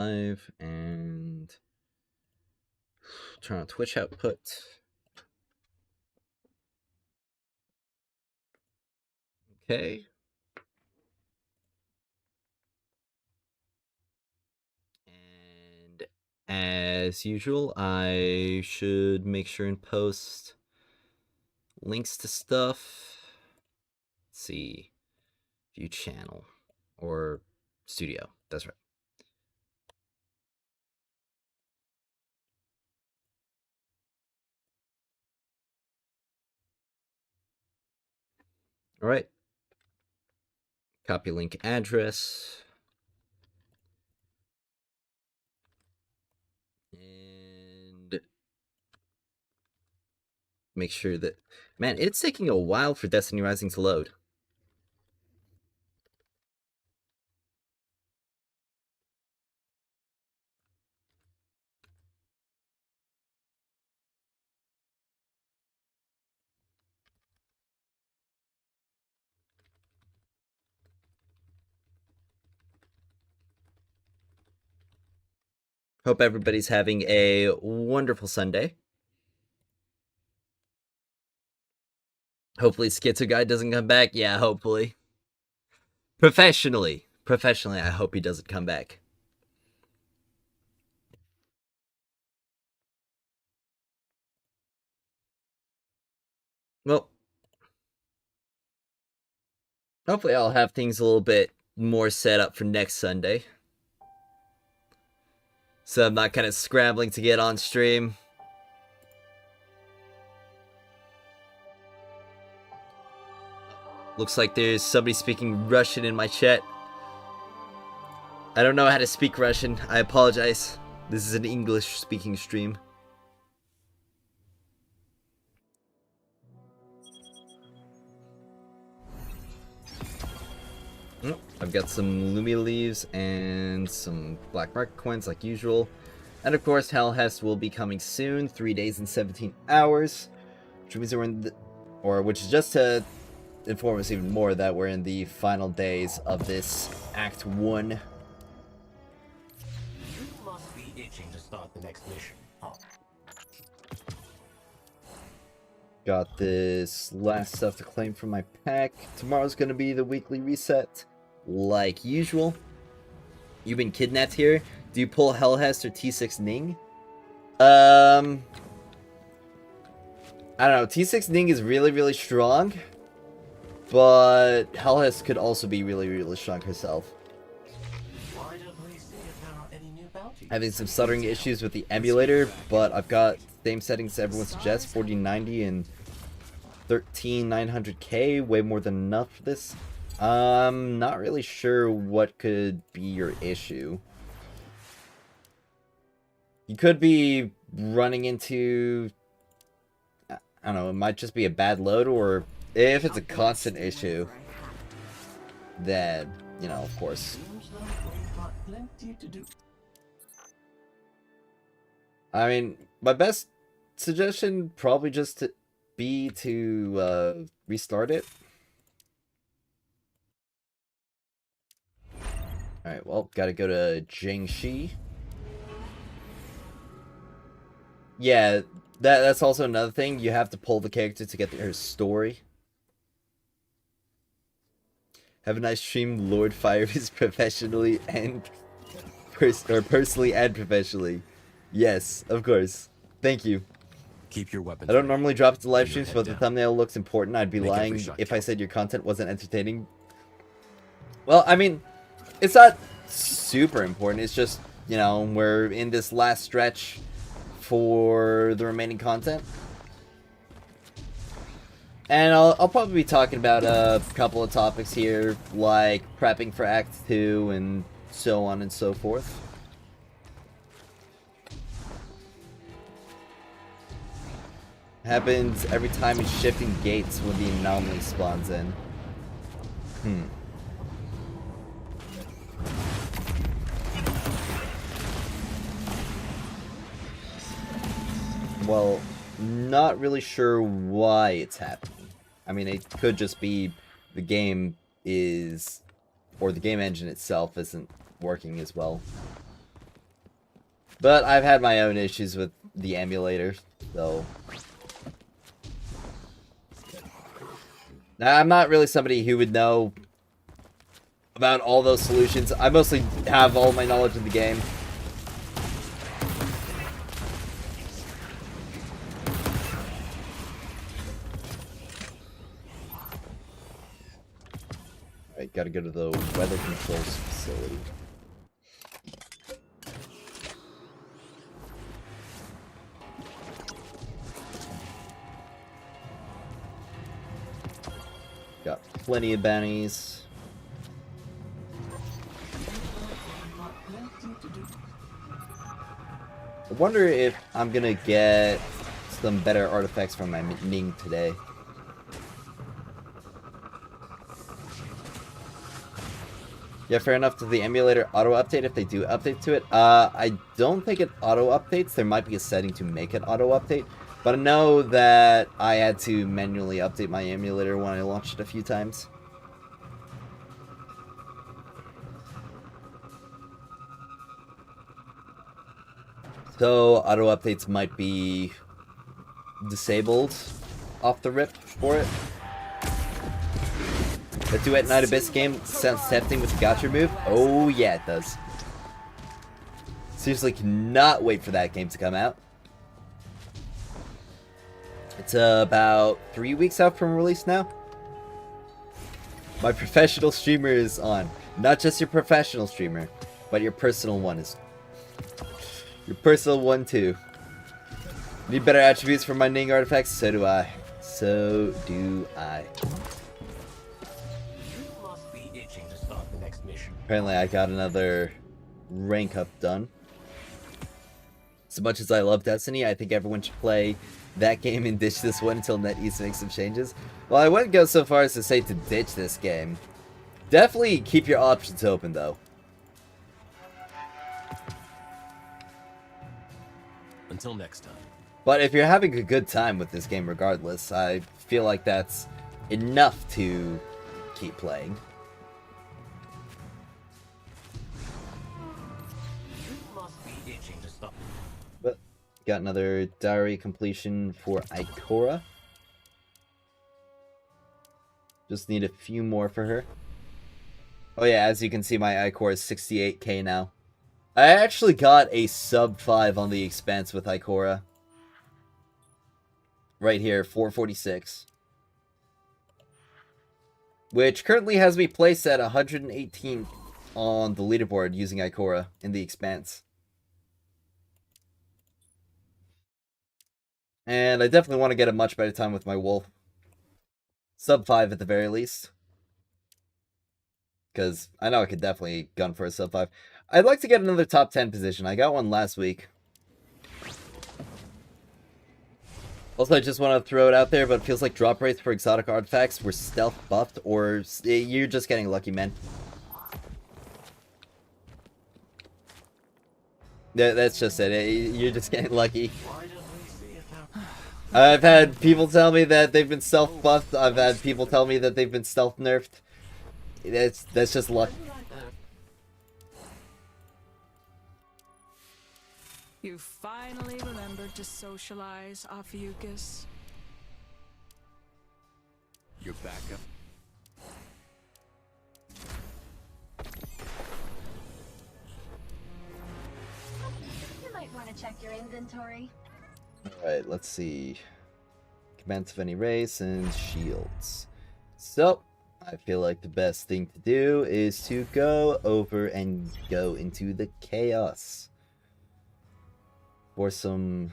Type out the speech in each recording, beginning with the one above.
live and turn on Twitch output. Okay. And as usual, I should make sure and post links to stuff. Let's see. View channel or studio. That's right. All right. Copy link address. And make sure that... Man, it's taking a while for Destiny Rising to load. Hope everybody's having a wonderful Sunday. Hopefully Schizo Guy doesn't come back. Yeah, hopefully. Professionally, I hope he doesn't come back. Well, hopefully I'll have things a little bit more set up for next Sunday. So I'm not kind of scrambling to get on stream. Looks like there's somebody speaking Russian in my chat. I don't know how to speak Russian. I apologize. This is an English-speaking stream. I've got some Lumia leaves and some black market coins like usual. And of course, Hellhest will be coming soon, 3 days and 17 hours. Which means we're in the... Or which is just to inform us even more that we're in the final days of this Act 1. You must be itching to start the next mission. Oh. Got this last stuff to claim from my pack. Tomorrow's gonna be the weekly reset, like usual. You've been kidnapped here. Do you pull Hellhest or T6 Ning? I don't know. T6 Ning is really, really strong, but Hellhest could also be really, really strong herself. Why don't we see if there are any new bounties? Having some stuttering issues with the emulator, but I've got same settings everyone suggests, 4090 and 13900K, way more than enough for this. Not really sure what could be your issue. You could be running into... I don't know, it might just be a bad load, or if it's a constant issue, then, you know, of course. I mean, my best suggestion probably just to be to restart it. Alright, well, gotta go to Jiangxi. Yeah, that's also another thing. You have to pull the character to get her story. Have a nice stream. Lord Fires professionally and personally and professionally. Yes, of course. Thank you. Keep your weapons. I don't normally drop it to live streams, but the thumbnail looks important. I'd be lying if I said your content wasn't entertaining. Well, I mean, it's not super important. It's just, you know, we're in this last stretch for the remaining content. And I'll probably be talking about a couple of topics here, like prepping for Act 2 and so on and so forth. Happens every time it's shifting gates when the anomaly spawns in. Well, not really sure why it's happening. I mean, it could just be the game is... or the game engine itself isn't working as well. But I've had my own issues with the emulator, so... Now, I'm not really somebody who would know about all those solutions. I mostly have all my knowledge of the game. Alright, gotta go to the weather controls facility. Got plenty of bounties. I wonder if I'm gonna get some better artifacts from my Ning today. Yeah, fair enough. Does the emulator auto-update if they do update to it? I don't think it auto-updates. There might be a setting to make it auto-update. But I know that I had to manually update my emulator when I launched it a few times. So, auto-updates might be disabled off the rip for it. The Duet Night Abyss game sounds tempting with the gacha move. Oh yeah, it does. Seriously, cannot wait for that game to come out. It's about 3 weeks out from release now. My professional streamer is on. Not just your professional streamer, but your personal one is. Your personal one too. Need better attributes for my Ning artifacts? So do I. So do I. Apparently I got another rank up done. As much as I love Destiny, I think everyone should play that game and ditch this one until NetEase makes some changes. Well, I wouldn't go so far as to say to ditch this game. Definitely keep your options open, though. Until next time. But if you're having a good time with this game regardless, I feel like that's enough to keep playing. But got another diary completion for Ikora. Just need a few more for her. Oh yeah, as you can see, my Ikora is 68k now. I actually got a sub 5 on the Expanse with Ikora. Right here, 446. Which currently has me placed at 118th on the leaderboard using Ikora in the Expanse. And I definitely want to get a much better time with my wolf. Sub 5 at the very least. Because I know I could definitely gun for a sub 5. I'd like to get another top 10 position. I got one last week. Also, I just want to throw it out there, but it feels like drop rates for exotic artifacts were stealth buffed, or you're just getting lucky, man. That's just it. You're just getting lucky. I've had people tell me that they've been stealth buffed. I've had people tell me that they've been stealth nerfed. That's just luck. You finally remembered to socialize, Ophiuchus. Your backup. You might want to check your inventory. Alright, let's see. Commands of any race and shields. So, I feel like the best thing to do is to go over and go into the chaos. For some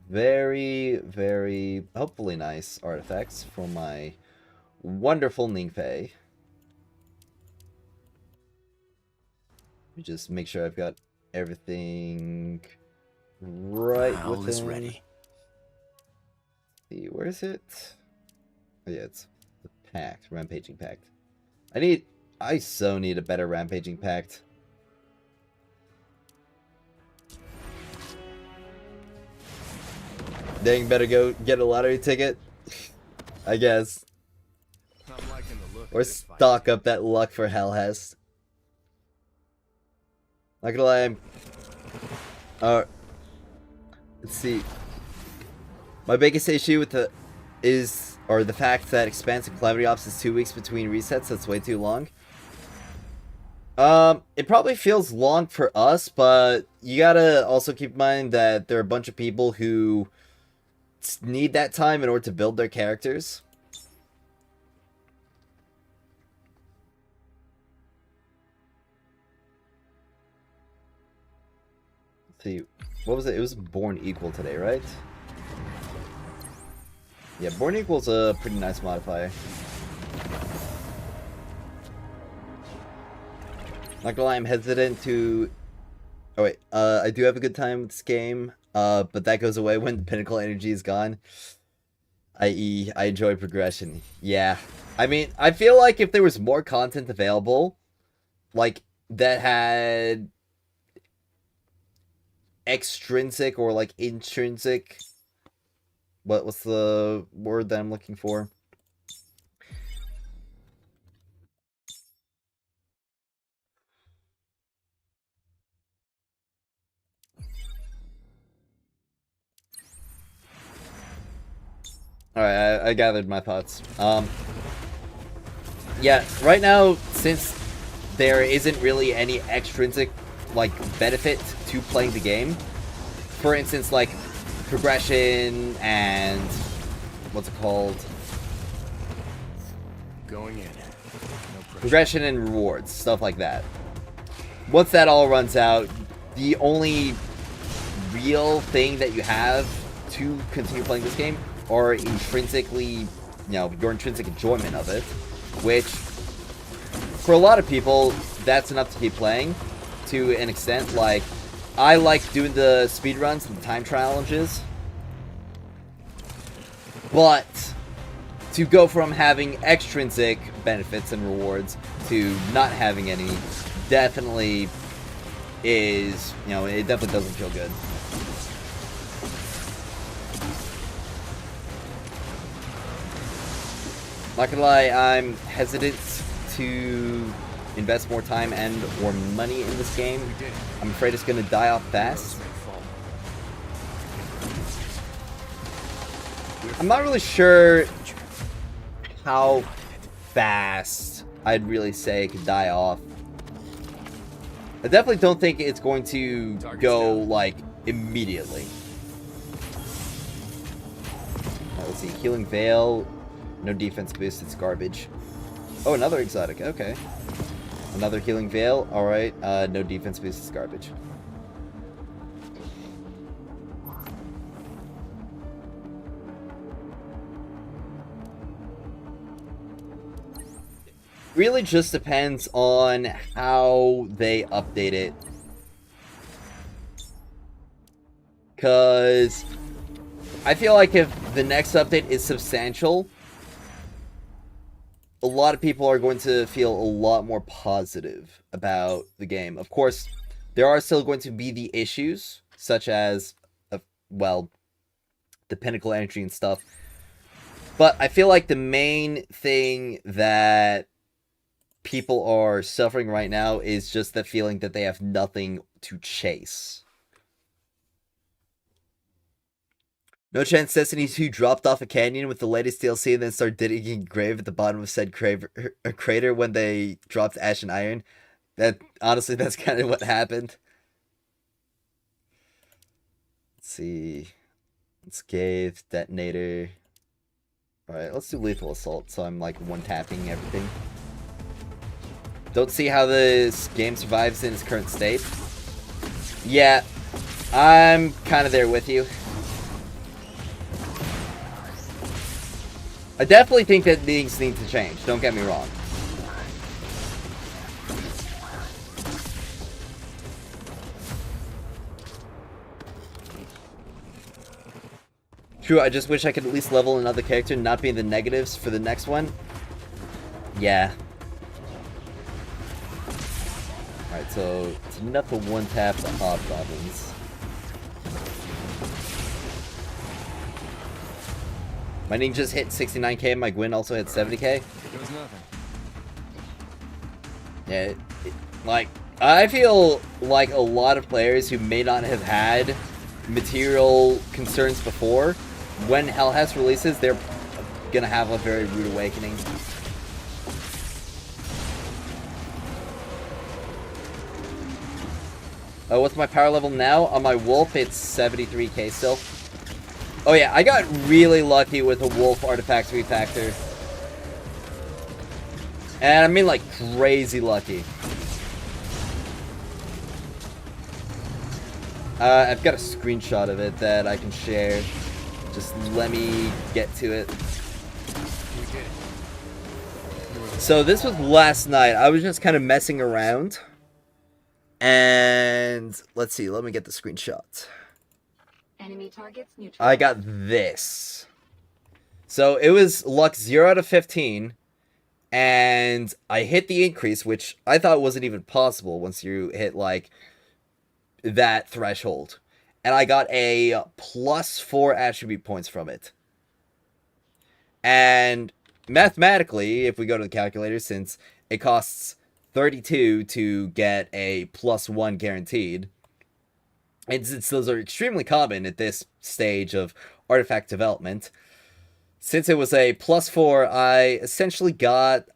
very, very, hopefully nice artifacts from my wonderful Ningfei. Let me just make sure I've got everything right Howl with is him. ready. See, where is it? Oh yeah, it's the pact, rampaging pact. I so need a better rampaging pact. Dang, better go get a lottery ticket, I guess. I'm liking the look Or of this fight. stock up that luck for Hellhest. Not gonna lie, Let's see. My biggest issue with the fact that expansive Calamity Ops is 2 weeks between resets. That's way too long. It probably feels long for us, but you gotta also keep in mind that there are a bunch of people who need that time in order to build their characters. Let's see, what was it? It was Born Equal today, right? Yeah, Born Equal's a pretty nice modifier. Not gonna lie, I'm hesitant to... Oh wait, I do have a good time with this game, but that goes away when the pinnacle energy is gone. I.e., I enjoy progression. Yeah. I mean, I feel like if there was more content available, like, that had extrinsic or, like, intrinsic... What's the word that I'm looking for? Alright, I gathered my thoughts. Yeah, right now, since there isn't really any extrinsic, like, benefit to playing the game, for instance, like, progression and... what's it called? Going in. No pressure. Progression and rewards, stuff like that. Once that all runs out, the only real thing that you have to continue playing this game are intrinsically, you know, your intrinsic enjoyment of it, which, for a lot of people, that's enough to keep playing, to an extent. Like, I like doing the speedruns and the time challenges, but to go from having extrinsic benefits and rewards to not having any definitely is, you know, it definitely doesn't feel good. Not gonna lie, I'm hesitant to invest more time and or money in this game. I'm afraid it's gonna die off fast. I'm not really sure how fast I'd really say it could die off. I definitely don't think it's going to go, like, immediately. Let's see, Healing Veil, no defense boost, it's garbage. Oh, another exotic, okay. Another Healing Veil, alright, no defense boost, it's garbage. Really just depends on how they update it. Because I feel like if the next update is substantial, a lot of people are going to feel a lot more positive about the game. Of course, there are still going to be the issues, such as, well, the pinnacle energy and stuff. But I feel like the main thing that people are suffering right now is just the feeling that they have nothing to chase. No chance Destiny 2 dropped off a canyon with the latest DLC and then started digging a grave at the bottom of said crater when they dropped Ash and Iron. That, honestly, that's kind of what happened. Let's see. Scathe, Detonator. Alright, let's do Lethal Assault, so I'm, like, one-tapping everything. Don't see how this game survives in its current state. Yeah, I'm kind of there with you. I definitely think that things need to change, don't get me wrong. True, I just wish I could at least level another character and not be in the negatives for the next one. Yeah. Alright, so it's enough to one-tap the Hobgoblins. My ninjas hit 69k, my Gwyn also hit 70k. It was nothing. Yeah, like, I feel like a lot of players who may not have had material concerns before, when Hellhest releases, they're gonna have a very rude awakening. What's my power level now? On my wolf, it's 73k still. Oh yeah, I got really lucky with the wolf artifacts refactor. And I mean like crazy lucky. I've got a screenshot of it that I can share. Just let me get to it. So this was last night. I was just kind of messing around. And let's see, let me get the screenshot. Enemy targets neutral. I got this. So it was luck 0 out of 15. And I hit the increase, which I thought wasn't even possible once you hit like that threshold. And I got a +4 attribute points from it. And mathematically, if we go to the calculator, since it costs 32 to get a +1 guaranteed, and since those are extremely common at this stage of artifact development, since it was a +4, I essentially got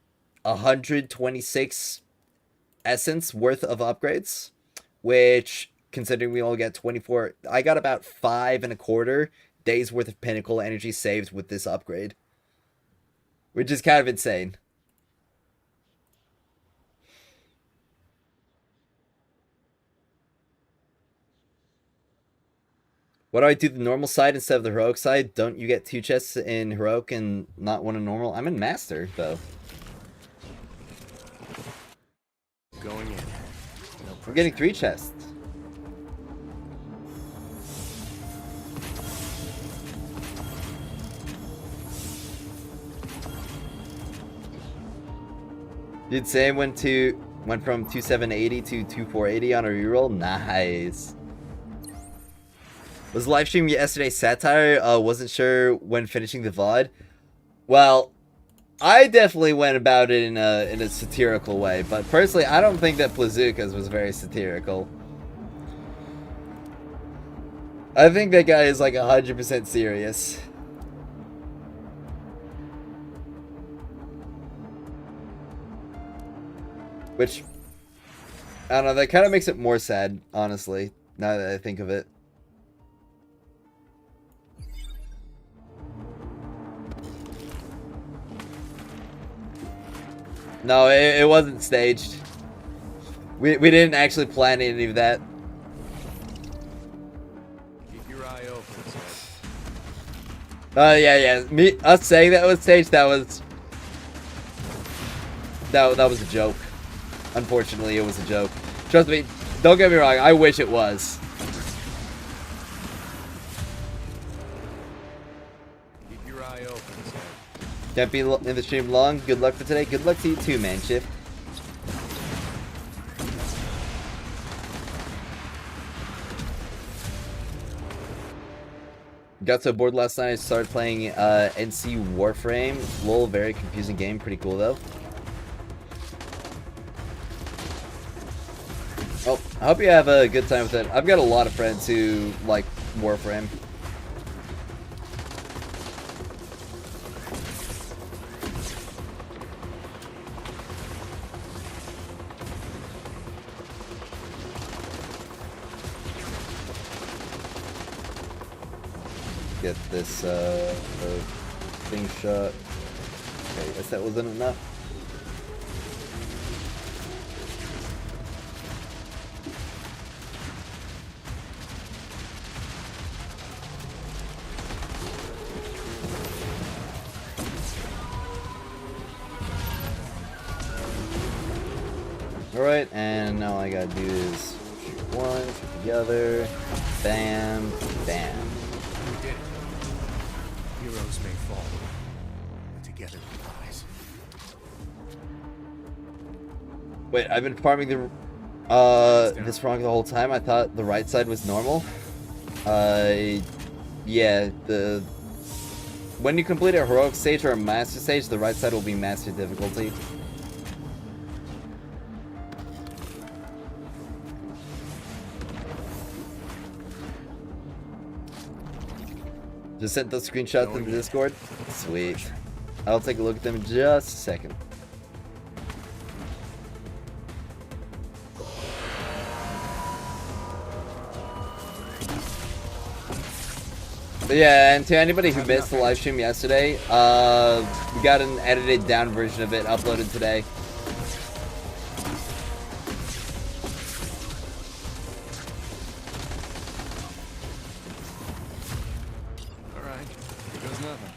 126 essence worth of upgrades, which, considering we only get 24, I got about 5.25 days worth of pinnacle energy saved with this upgrade, which is kind of insane. Why do I do the normal side instead of the heroic side? Don't you get 2 chests in heroic and not one in normal? I'm in master, though. Going in. We're getting 3 chests. Dude, Sam went from 2780 to 2480 on a reroll. Nice. Was live stream yesterday satire? Wasn't sure when finishing the VOD. Well, I definitely went about it in a satirical way, but personally, I don't think that Blazukas was very satirical. I think that guy is like 100% serious. Which, I don't know, that kind of makes it more sad, honestly, now that I think of it. No, it wasn't staged. We didn't actually plan any of that. Keep your eye open, Yeah. Us saying that was staged, that was a joke. Unfortunately, it was a joke. Trust me, don't get me wrong, I wish it was. Keep your eye open, sir. Can't be in the stream long. Good luck for today. Good luck to you too, man. Shift. Got so bored last night, I started playing NC Warframe. Lol, very confusing game. Pretty cool though. Oh, I hope you have a good time with it. I've got a lot of friends who like Warframe. Get this thing shot. Okay, I guess that wasn't enough. Alright, and now all I gotta do is shoot one, shoot the other, bam, bam. We did it. Heroes may fall, but together we rise. Wait, I've been farming the this wrong the whole time. I thought the right side was normal. Yeah, when you complete a heroic stage or a master stage, the right side will be master difficulty. Just sent those screenshots in the Discord. Sweet. I'll take a look at them in just a second. But yeah, and to anybody who missed the live stream yesterday, we got an edited down version of it uploaded today. Alright, here goes nothing.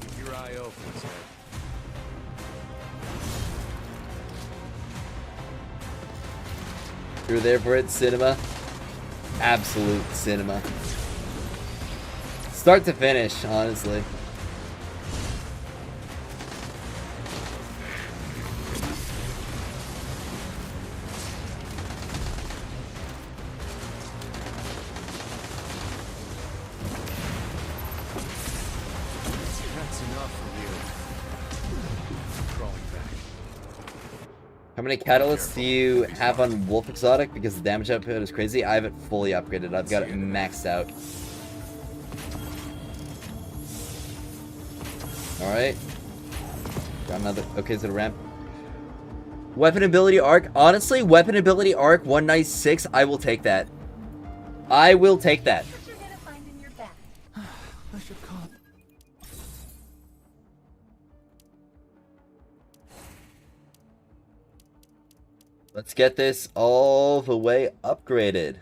Keep your eye open, sir. You were there for it, cinema. Absolute cinema. Start to finish, honestly. That's enough for you. Crawling back. How many catalysts do you have on Wolf Exotic? Because the damage output is crazy. I have it fully upgraded. I've got it maxed out. Alright. Got another. Okay, so the ramp. Weapon ability arc. Honestly, weapon ability arc 196. I will take that. I will take that. What you're gonna find in your bag. I should call. Let's get this all the way upgraded.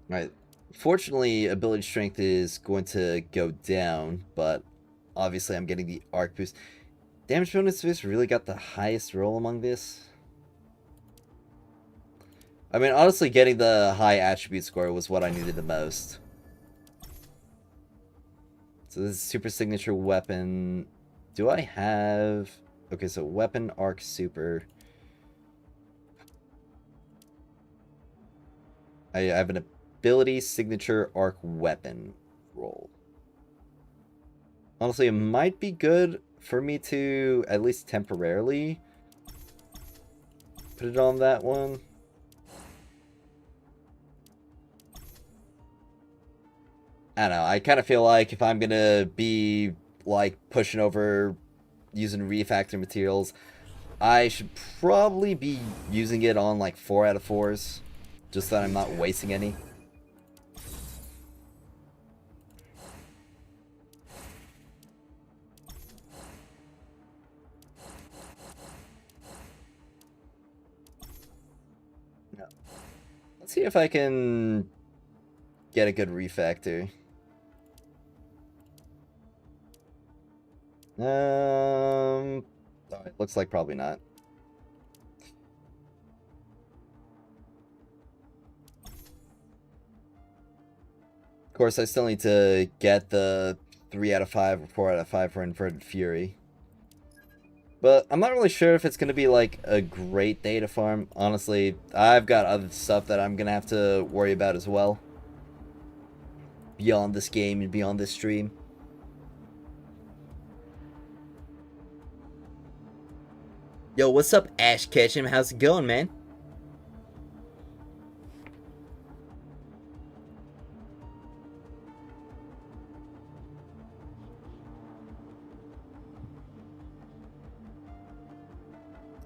Alright. Fortunately, ability strength is going to go down, but obviously I'm getting the arc boost. Damage bonus boost really got the highest roll among this. I mean, honestly, getting the high attribute score was what I needed the most. So this is super signature weapon. Do I have... Okay, so weapon, arc, super. I have an ability, signature, arc, weapon roll. Honestly, it might be good for me to, at least temporarily, put it on that one. I don't know, I kind of feel like if I'm gonna be, like, pushing over using refactor materials, I should probably be using it on, like, 4 out of 4s, just so that I'm not wasting any. No. Let's see if I can get a good refactor. Oh, it looks like probably not. Of course, I still need to get the 3 out of 5 or 4 out of 5 for Inverted Fury. But I'm not really sure if it's going to be like a great day to farm. Honestly, I've got other stuff that I'm going to have to worry about as well. Beyond this game and beyond this stream. Yo, what's up, Ash Ketchum? How's it going, man?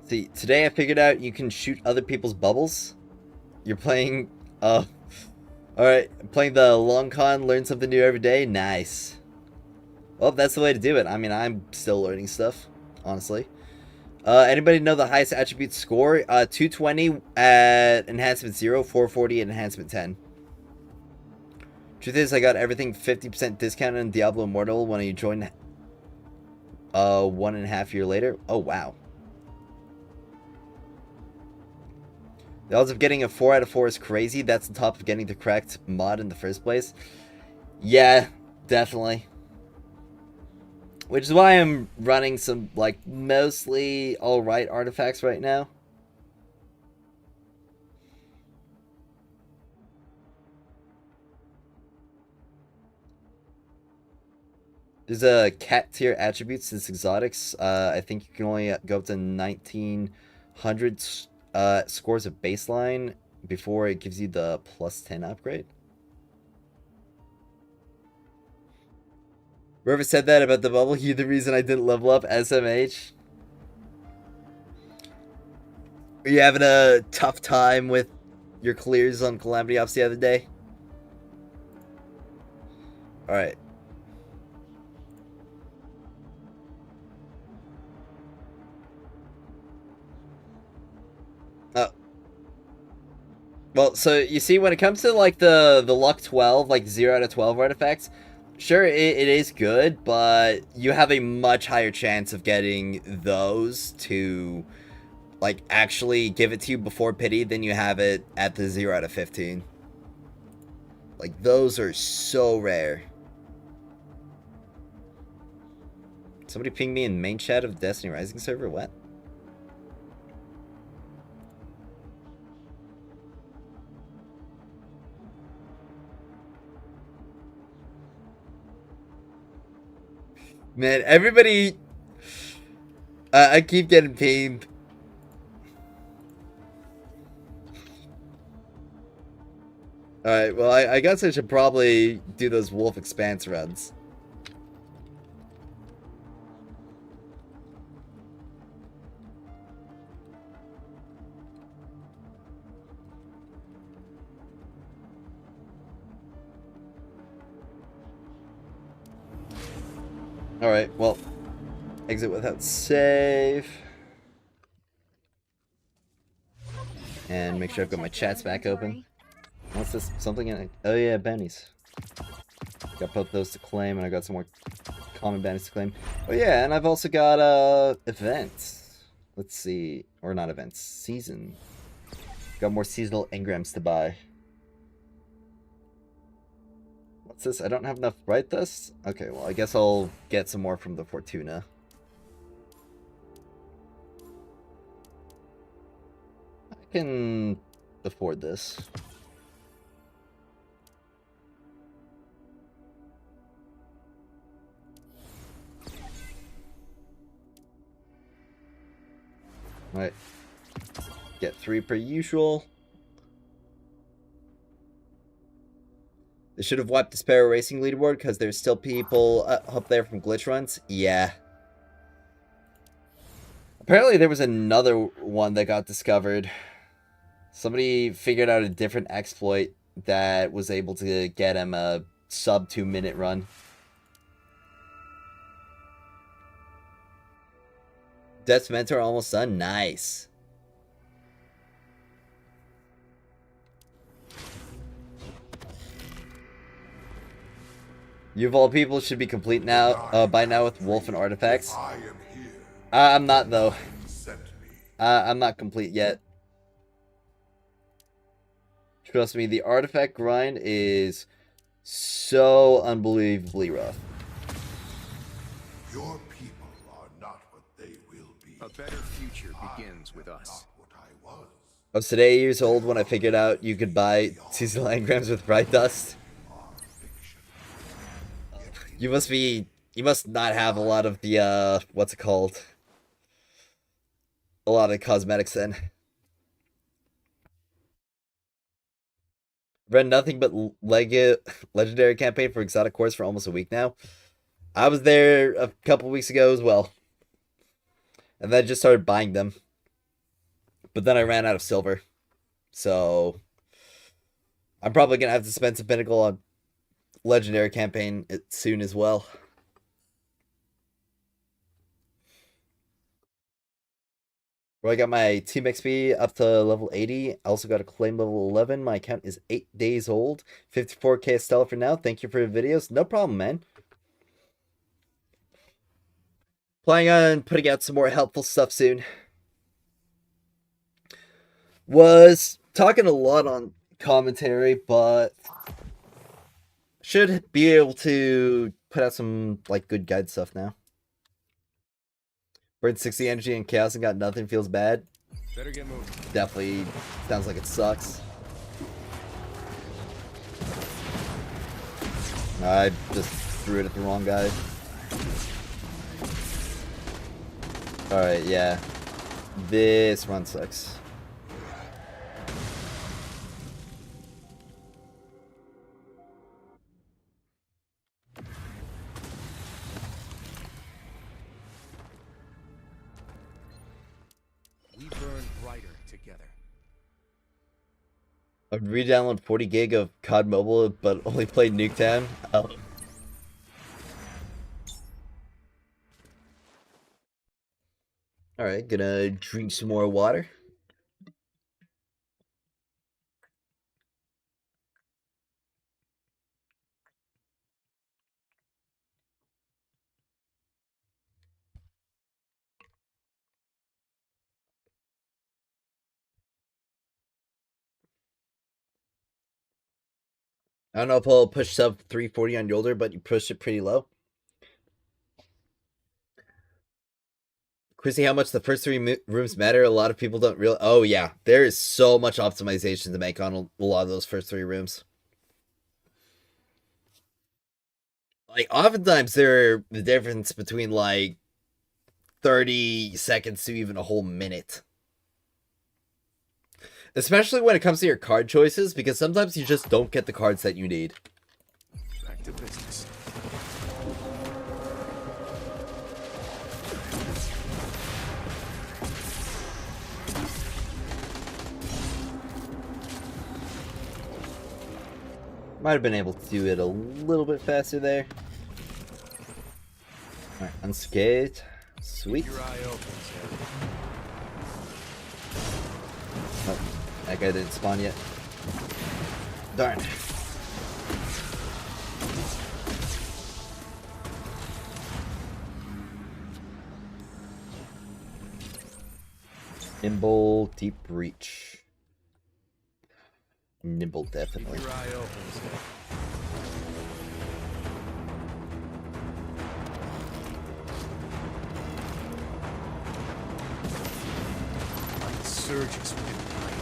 See, today I figured out you can shoot other people's bubbles. You're playing, alright, playing the long con, learn something new every day. Nice. Well, that's the way to do it. I mean, I'm still learning stuff, honestly. Anybody know the highest attribute score? 220 at Enhancement 0, 440 at Enhancement 10. Truth is, I got everything 50% discount on Diablo Immortal when I joined 1.5 years later. Oh, wow. The odds of getting a 4 out of 4 is crazy. That's on top of getting the correct mod in the first place. Yeah, definitely. Which is why I'm running some, like, mostly alright artifacts right now. There's a cat tier attributes. This exotics. I think you can only go up to 1900 scores of baseline before it gives you the +10 upgrade. Whoever said that about the bubble, you the reason I didn't level up SMH. Are you having a tough time with your clears on Calamity Ops the other day? Alright. Well, so you see, when it comes to like the luck 12, like 0 out of 12 artifacts, sure, it is good, but you have a much higher chance of getting those to like actually give it to you before pity than you have it at the 0 out of 15. Like, those are so rare. Somebody pinged me in main chat of Destiny Rising server. What? Man, everybody... I keep getting pinged. Alright, well, I guess I should probably do those Wolf Expanse runs. Alright, well, exit without save. And make sure I've got my chats back open. What's this? Something in it? Oh yeah, Benny's. Got both those to claim, and I got some more common Benny's to claim. Oh yeah, and I've also got events. Let's see, or not events, season. Got more seasonal engrams to buy. What's this? I don't have enough bright dust? Okay, well I guess I'll get some more from the Fortuna. I can afford this. Alright. Get 3 per usual. They should have wiped the Sparrow Racing leaderboard because there's still people up there from glitch runs. Yeah. Apparently there was another one that got discovered. Somebody figured out a different exploit that was able to get him a sub 2-minute run. Death's Mentor almost done. Nice. You of all people should be complete now by now with Wolf and artifacts. I'm not though. I'm not complete yet. Trust me, the artifact grind is so unbelievably rough. Your people are not what they will be. A better future begins with us. Not what I was. I was today 8 years old when I figured out you could buy seasonal engrams with bright dust. You must not have a lot of the, what's it called? A lot of cosmetics then. Read nothing but legendary campaign for exotic cores for almost a week now. I was there a couple weeks ago as well. And then I just started buying them. But then I ran out of silver. So I'm probably going to have to spend some pinnacle on legendary campaign soon as well. Where I got my Team XP up to level 80. I also got a claim level 11. My account is 8 days old. 54k Stella for now. Thank you for the videos. No problem, man. Planning on putting out some more helpful stuff soon. Was talking a lot on commentary, but should be able to put out some like good guide stuff now. Burned 60 energy and chaos and got nothing, feels bad. Better get moving. Definitely sounds like it sucks. I just threw it at the wrong guy. Alright, yeah. This run sucks. We burn brighter together. I'd re-download 40 gig of COD Mobile, but only played Nuketown. Oh. Alright, gonna drink some more water. I don't know if I'll push sub 340 on Yolder, but you pushed it pretty low. Chrissy, how much the first three rooms matter? A lot of people don't realize. Oh, yeah. There is so much optimization to make on a lot of those first three rooms. Like, oftentimes, the difference between, like, 30 seconds to even a whole minute. Especially when it comes to your card choices, because sometimes you just don't get the cards that you need. Back to business. Might have been able to do it a little bit faster there. Alright, unscathed. Sweet. Your eye opens, Oh, that guy didn't spawn yet. Darn. Nimble, deep reach. Nimble, definitely. Your eye opens, Light surges within the blade.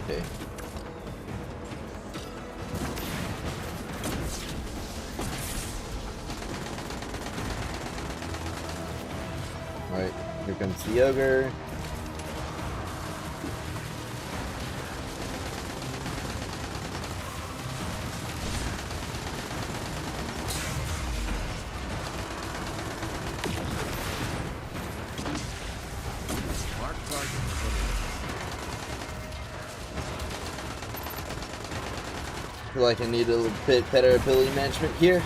Okay. Alright, here comes the ogre. Mark target. Feel like I need a little bit better ability management here.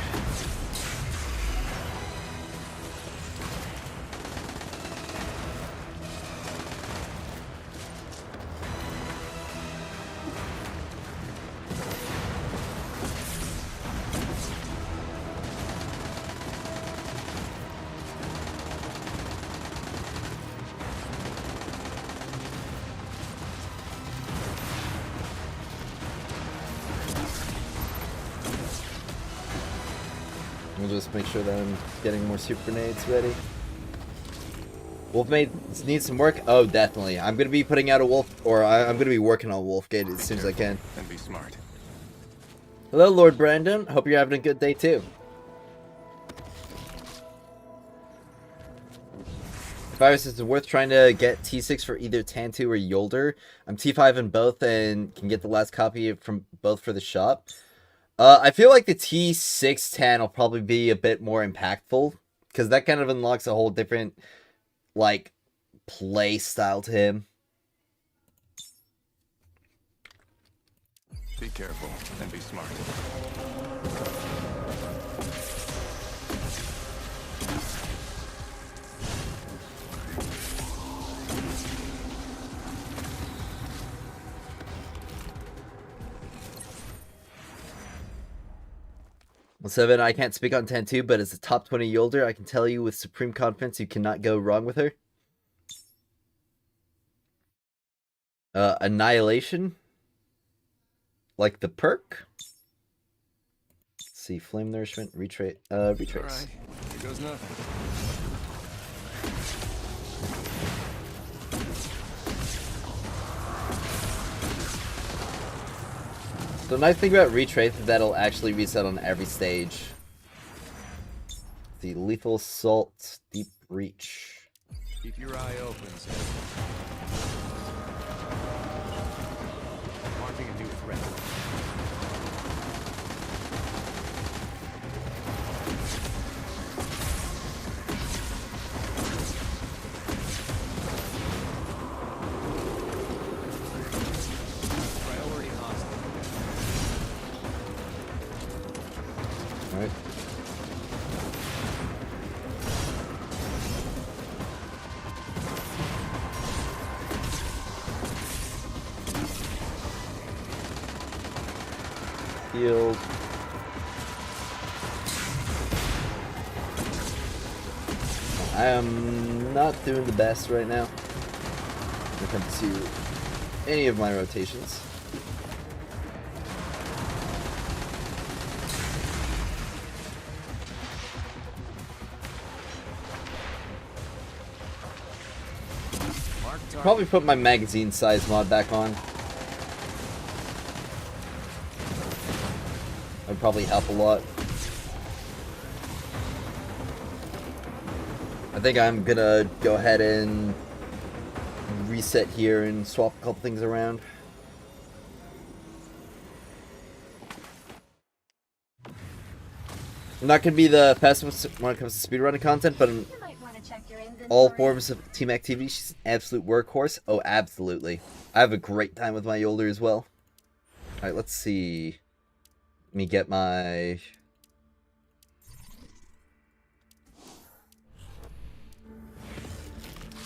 We'll just make sure that I'm getting more super grenades ready. Wolfmaid needs some work? Oh, definitely. I'm going to be putting out a wolf, or I'm going to be working on Wolfgate as soon as I can. And be smart. Hello, Lord Brandon. Hope you're having a good day, too. Virus, is it worth trying to get T6 for either Tantu or Yolder? I'm T5 in both and can get the last copy from both for the shop. I feel like the T6 Tan will probably be a bit more impactful, because that kind of unlocks a whole different, like, play style to him. Be careful and be smart. Well, 7, I can't speak on Tantu, but as a top 20 Yolder, I can tell you with supreme confidence you cannot go wrong with her. Annihilation? Like the perk? Let's see, Flame Nourishment, retrace. Alright, here goes nothing. So the nice thing about Retrace is that it'll actually reset on every stage. The Lethal Assault, Deep Reach. Keep your eye open, sir. Marking a new threat. Priority hostile. Alright. Healed. I am not doing the best right now when it comes to any of my rotations. Mark target. Probably put my magazine size mod back on. That would probably help a lot. I think I'm gonna go ahead and reset here and swap a couple things around. I'm not gonna be the fastest when it comes to speedrunning content, but in You might want to check your inventory. all forms of team activity, she's an absolute workhorse. Oh, absolutely. I have a great time with my Yolder as well. Alright, let's see. Let me get my...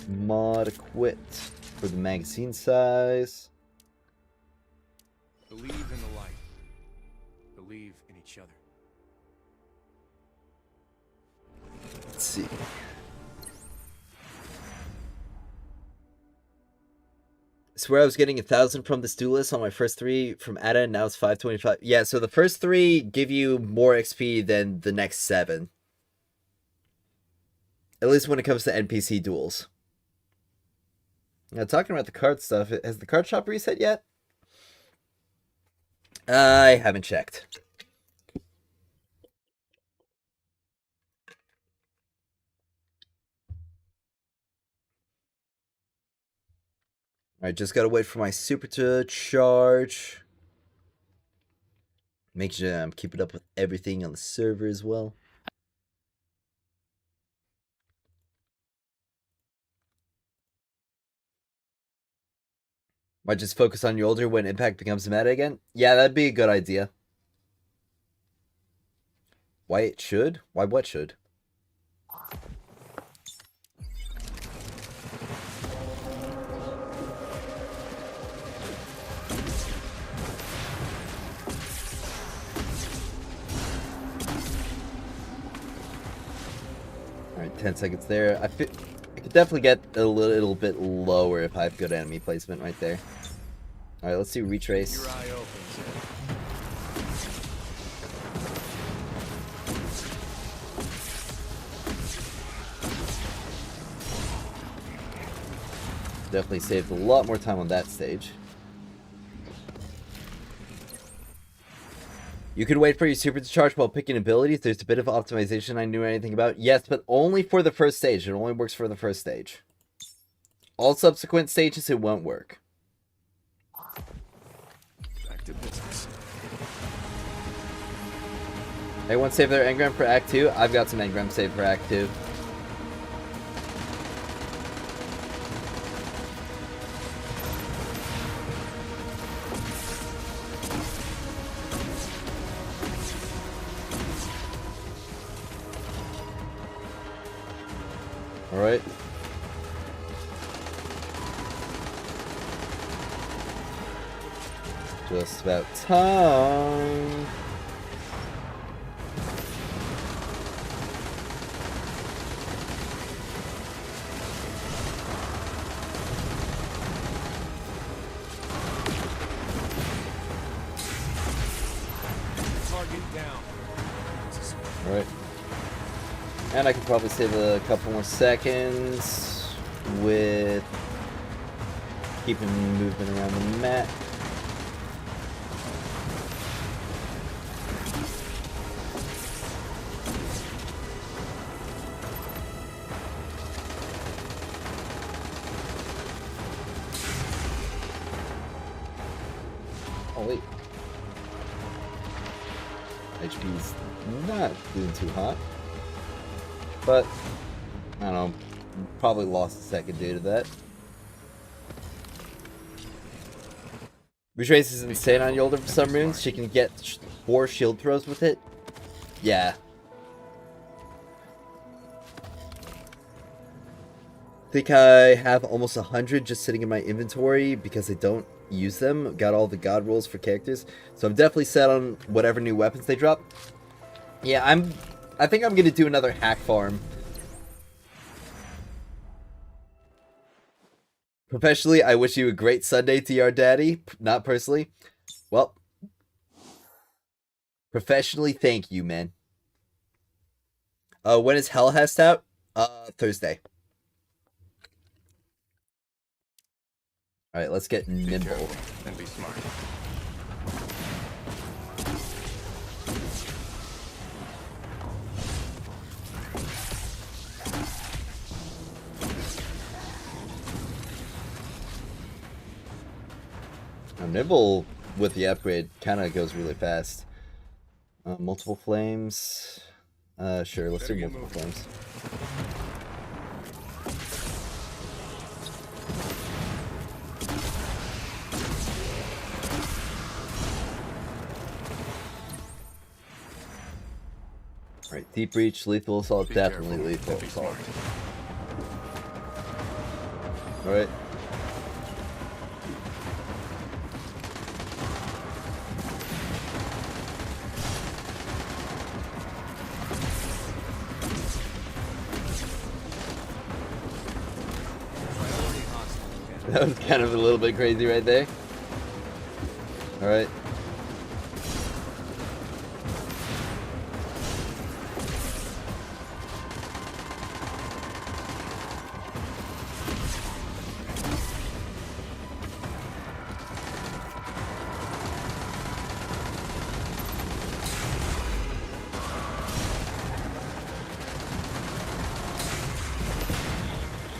mod equipped for the magazine size. Believe in the light. Believe in each other. Let's see. I swear I was getting 1,000 from this duelist on my first 3 from Ada, and now it's 525. Yeah, so the first 3 give you more XP than the next 7. At least when it comes to NPC duels. Now, talking about the card stuff, has the card shop reset yet? I haven't checked. Alright, just gotta wait for my super to charge. Make sure I'm keeping up with everything on the server as well. Might just focus on Yolder when Impact becomes meta again? Yeah, that'd be a good idea. Why it should? Why what should? Alright, 10 seconds there. I could definitely get a little bit lower if I have good enemy placement right there. Alright, let's do Retrace. Keep your eye open, sir. Definitely saved a lot more time on that stage. You could wait for your super to charge while picking abilities. There's a bit of optimization I knew anything about. Yes, but only for the first stage. It only works for the first stage. All subsequent stages, it won't work. Back to business. Everyone save their engram for Act 2? I've got some engram saved for Act 2. Alright. Just about time. Target down. Alright. And I could probably save a couple more seconds with keeping movement around the map. HP's not doing too hot. But, I don't know, probably lost a second due to that. Retrace is insane on Yolder for some reason. She can get 4 shield throws with it. Yeah. I think I have almost 100 just sitting in my inventory because I don't use them. Got all the god rolls for characters. So I'm definitely set on whatever new weapons they drop. Yeah, I think I'm going to do another hack farm. Professionally, I wish you a great Sunday, TR Daddy. Not personally. Well, professionally, thank you, man. When is Hellhest out? Thursday. Alright, let's get nimble. And be smart. Now, nimble with the upgrade kind of goes really fast. Multiple flames. Sure, let's do multiple flames. Alright, deep reach, lethal assault, definitely lethal assault. Alright. That was kind of a little bit crazy right there. Alright.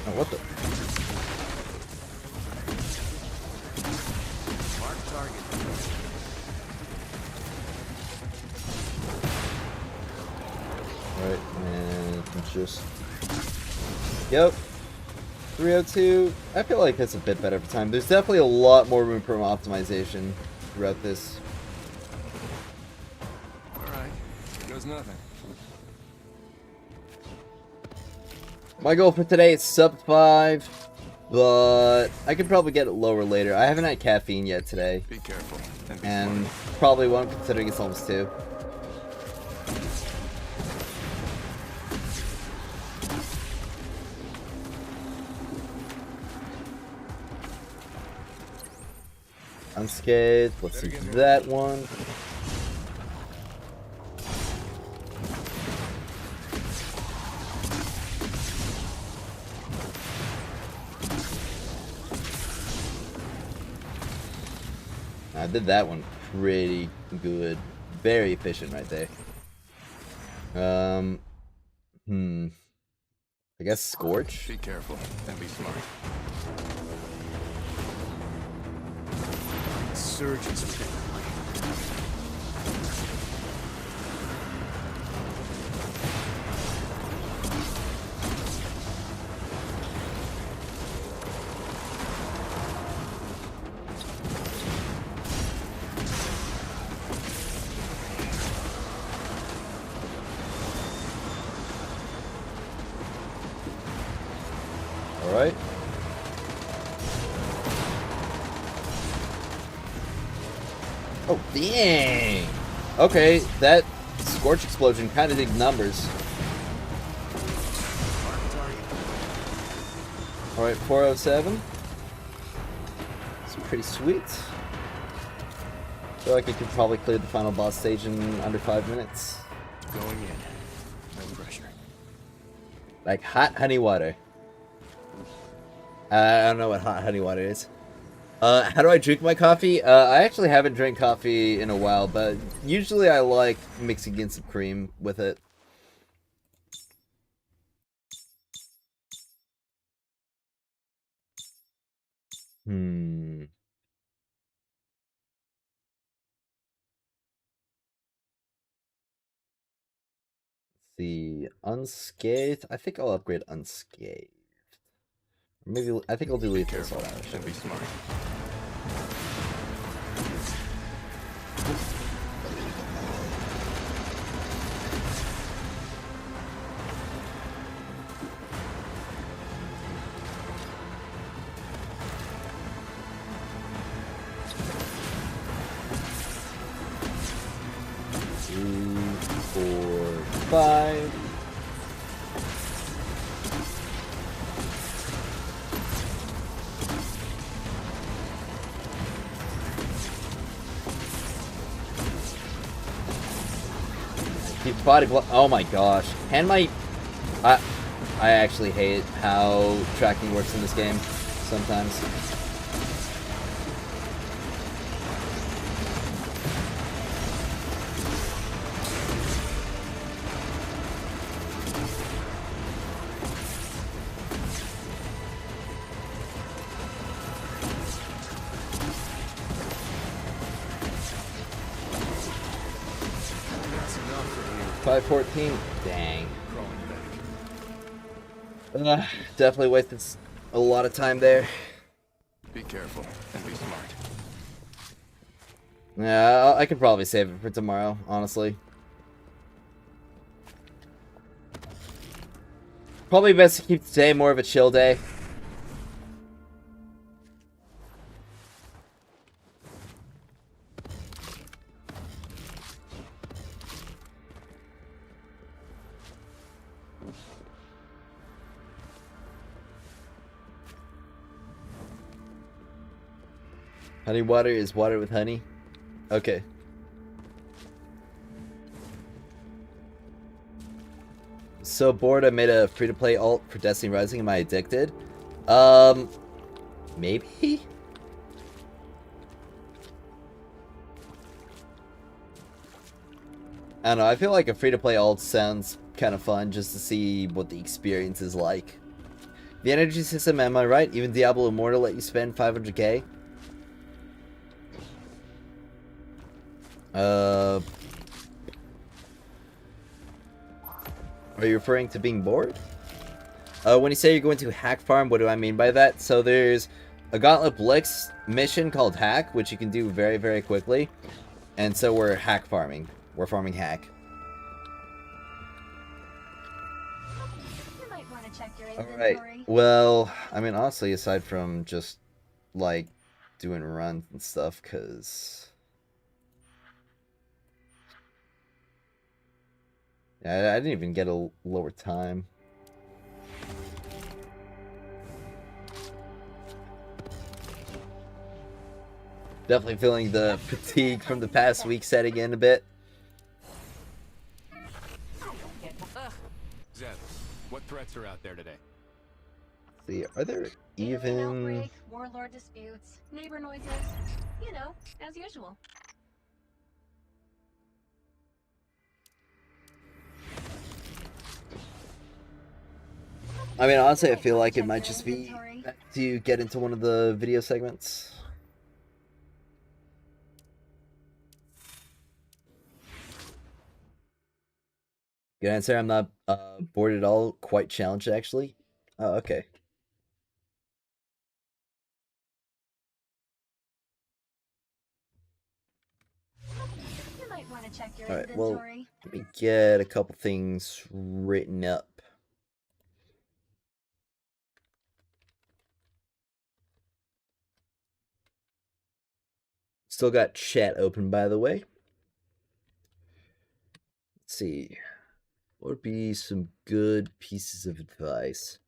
Oh, what the? Mark target. Alright, and just... Yep. 302. I feel like that's a bit better for time. There's definitely a lot more room for optimization throughout this. Alright, here goes nothing. My goal for today is sub 5, but I could probably get it lower later. I haven't had caffeine yet today, Be careful. And be and smart. probably won't considering it's almost 2. Unscathed, let's do that one. I did that one pretty good. Very efficient right there. I guess Scorch? Be careful and be smart. Surges within the mind. Alright. Oh, dang! Okay, that Scorch explosion kind of did numbers. Mark target. Alright, 407. It's pretty sweet. Feel like I could probably clear the final boss stage in under 5 minutes. Going in. No pressure. Like hot honey water. I don't know what hot honey water is. How do I drink my coffee? I actually haven't drank coffee in a while, but usually I like mixing in some cream with it. see, unscathed. I think I'll upgrade unscathed. Maybe I think I'll do lethal assault actually. And be smart. Three, four, five. Keep body block. Oh my gosh. Can my... I actually hate how tracking works in this game sometimes. That's enough for you. 514. Dang. Crawling back. Definitely wasted a lot of time there. Be careful and be smart. Yeah, I could probably save it for tomorrow, honestly. Probably best to keep today more of a chill day. Honey water is water with honey. Okay. So bored I made a free-to-play alt for Destiny Rising. Am I addicted? Maybe? I don't know, I feel like a free-to-play alt sounds kind of fun just to see what the experience is like. The energy system, am I right? Even Diablo Immortal let you spend 500k? Are you referring to being bored? When you say you're going to hack farm, what do I mean by that? So there's a Gauntlet Blitz mission called Hack, which you can do very, very quickly. And so we're hack farming. We're farming hack. You might want to check your inventory. Alright, well, I mean, honestly, aside from just, like, doing runs and stuff, because... yeah, I didn't even get a lower time. Definitely feeling the fatigue from the past week setting in a bit. Zeb, what threats are out there today? Let's see, are there Alien even... outbreak, warlord disputes, neighbor noises. You know, as usual. I mean, honestly, I feel like it might just be to get into one of the video segments. Good answer. I'm not bored at all. Quite challenged, actually. Oh, okay. You might want to check your All right. inventory. Well, let me get a couple things written up. Still got chat open, by the way. Let's see. What would be some good pieces of advice?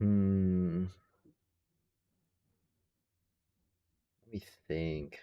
Hmm. Let me think.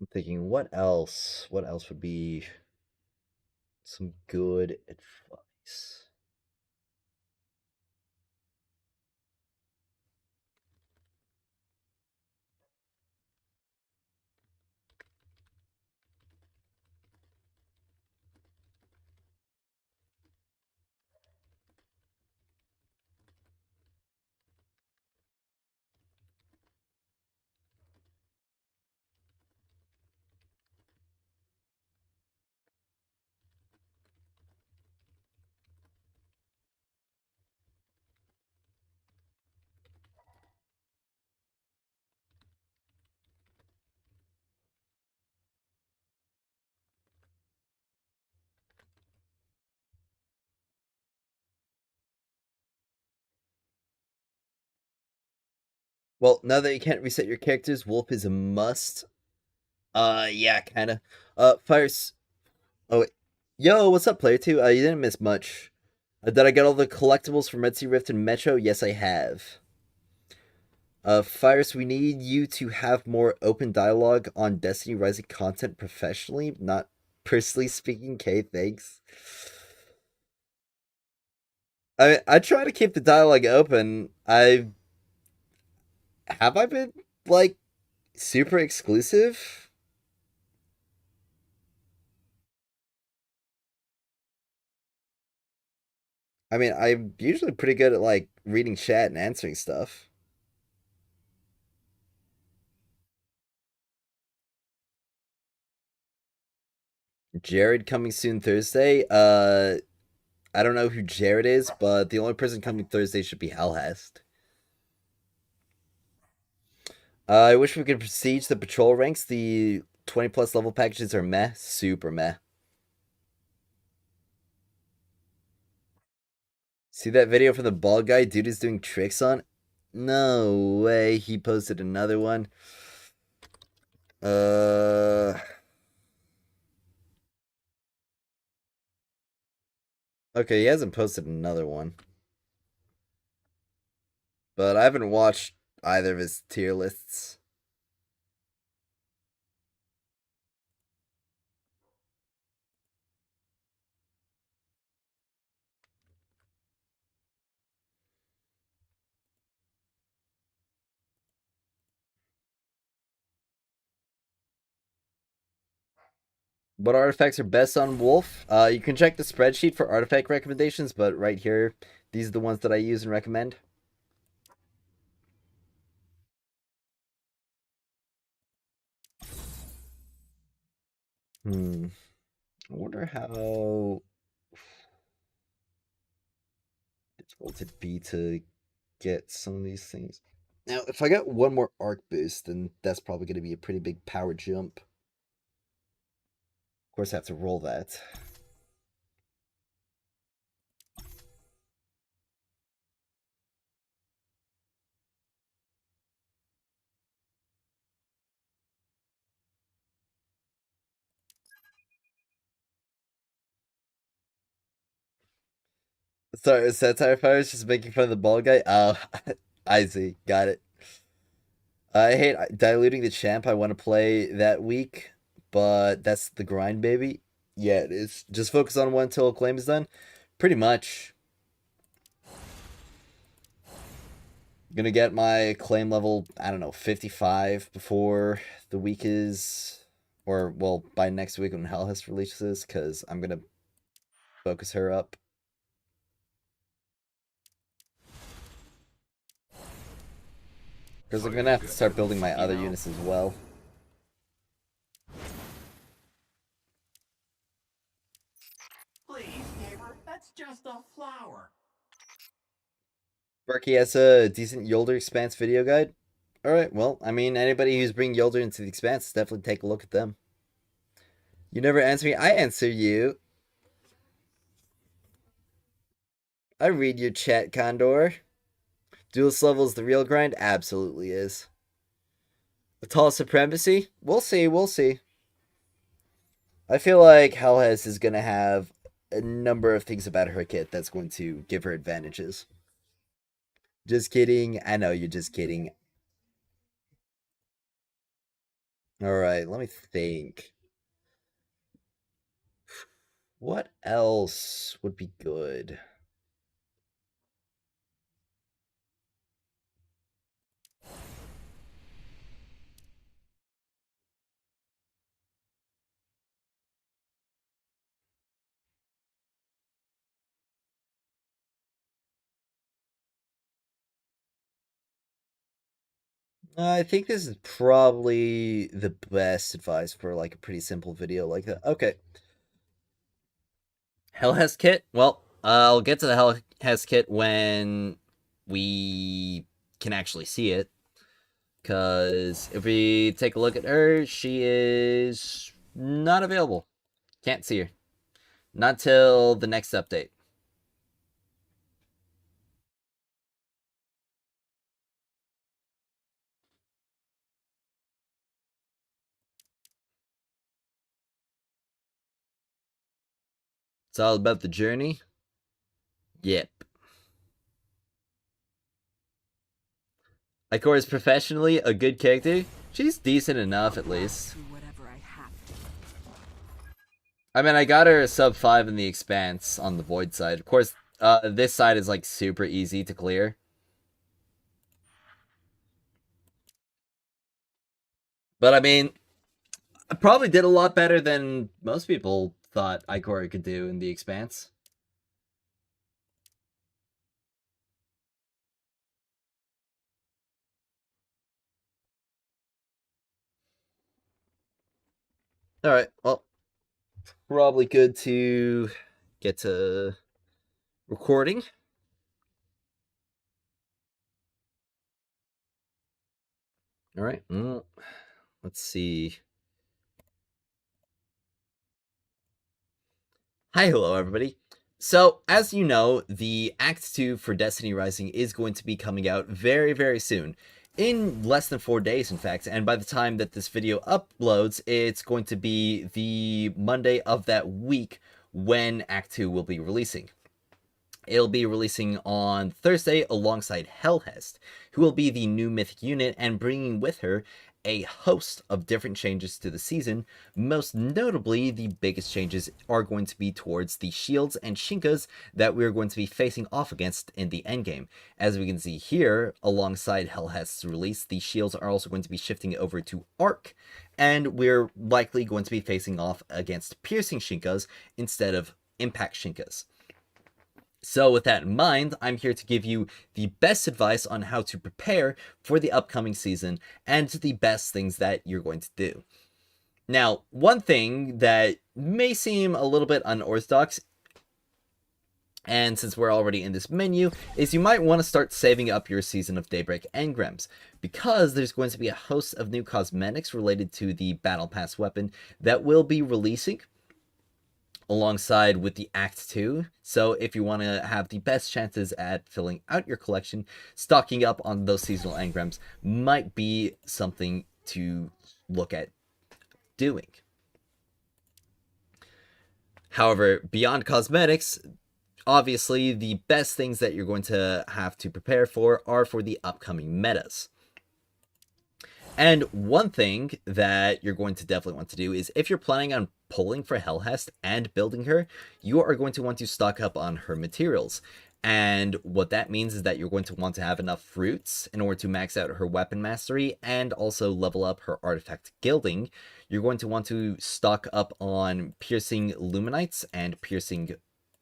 I'm thinking, what else? What else would be some good advice? Well, now that you can't reset your characters, Wolf is a must. Yeah, kinda. Fires. Oh, wait. Yo, what's up, player two? You didn't miss much. Did I get all the collectibles from Red Sea Rift and Metro? Yes, I have. Fires, we need you to have more open dialogue on Destiny Rising content professionally, not personally speaking. Okay, thanks. I mean, I try to keep the dialogue open. I been like super exclusive? I mean, I'm usually pretty good at like reading chat and answering stuff. Jared coming soon Thursday. I don't know who Jared is, but the only person coming Thursday should be Halhast. I wish we could prestige the patrol ranks. The 20 plus level packages are meh, super meh. See that video from the bald guy dude is doing tricks on? No way, he posted another one. Uh Okay, he hasn't posted another one. But I haven't watched either of his tier lists. What artifacts are best on Wolf? You can check the spreadsheet for artifact recommendations, but right here, these are the ones that I use and recommend. I wonder how difficult it'd be to get some of these things. Now, if I get one more arc boost, then that's probably going to be a pretty big power jump. Of course, I have to roll that. Sorry, satire fires just making fun of the ball guy. Oh, I see. Got it. I hate diluting the champ I want to play that week, but that's the grind, baby. Yeah, it is. Just focus on one until claim is done. Pretty much. Gonna get my claim level, I don't know, 55 before the week is, or, well, by next week when Hellhest releases, because I'm gonna focus her up. Because I'm gonna have to start building my other units as well. Please, neighbor, that's just a flower. Berkey has a decent Yolder Expanse video guide. Alright, well, I mean, anybody who's bringing Yolder into the Expanse, definitely take a look at them. You never answer me, I answer you. I read your chat, Condor. Duelist level is the real grind? Absolutely is. The tall supremacy? We'll see, we'll see. I feel like Hellhez is going to have a number of things about her kit that's going to give her advantages. Just kidding. I know you're just kidding. Alright, let me think. What else would be good? I think this is probably the best advice for like a pretty simple video like that. Okay. Hellhez kit? Well, I'll get to the Hellhez kit when we can actually see it. Because if we take a look at her, she is not available. Can't see her. Not till the next update. It's all about the journey. Yep. Ikora is professionally a good character. She's decent enough, at least. I mean, I got her a sub 5 in the Expanse on the Void side. Of course, this side is like super easy to clear. But I mean, I probably did a lot better than most people thought Ikora could do in the Expanse. Alright, well, probably good to get to recording. Alright, well, let's see. Hi, hello, everybody. So, as you know, the Act 2 for Destiny Rising is going to be coming out very, very soon. In less than 4 days, in fact, and by the time that this video uploads, it's going to be the Monday of that week when Act 2 will be releasing. It'll be releasing on Thursday alongside Hellhest, who will be the new mythic unit and bringing with her a host of different changes to the season. Most notably, the biggest changes are going to be towards the shields and shinkas that we're going to be facing off against in the endgame. As we can see here, alongside Hellhest's release, the shields are also going to be shifting over to Arc, and we're likely going to be facing off against piercing shinkas instead of impact shinkas. So with that in mind, I'm here to give you the best advice on how to prepare for the upcoming season and the best things that you're going to do. Now, one thing that may seem a little bit unorthodox, and since we're already in this menu, is you might want to start saving up your Season of Daybreak engrams, because there's going to be a host of new cosmetics related to the Battle Pass weapon that will be releasing alongside with the Act 2. So if you want to have the best chances at filling out your collection, stocking up on those seasonal engrams might be something to look at doing. However, beyond cosmetics, obviously the best things that you're going to have to prepare for are for the upcoming metas. And one thing that you're going to definitely want to do is, if you're planning on pulling for Hellhest and building her, you are going to want to stock up on her materials. And what that means is that you're going to want to have enough fruits in order to max out her weapon mastery and also level up her artifact gilding. You're going to want to stock up on piercing luminites and piercing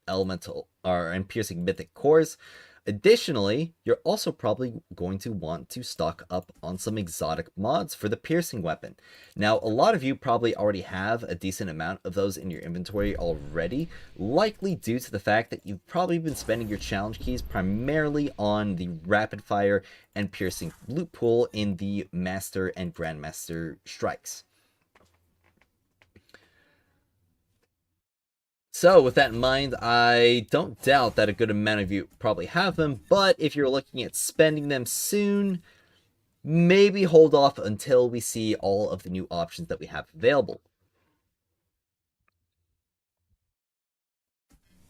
elemental and piercing mythic cores. Additionally, you're also probably going to want to stock up on some exotic mods for the piercing weapon. Now, a lot of you probably already have a decent amount of those in your inventory already, likely due to the fact that you've probably been spending your challenge keys primarily on the rapid fire and piercing loot pool in the Master and Grandmaster strikes. So with that in mind, I don't doubt that a good amount of you probably have them, but if you're looking at spending them soon, maybe hold off until we see all of the new options that we have available.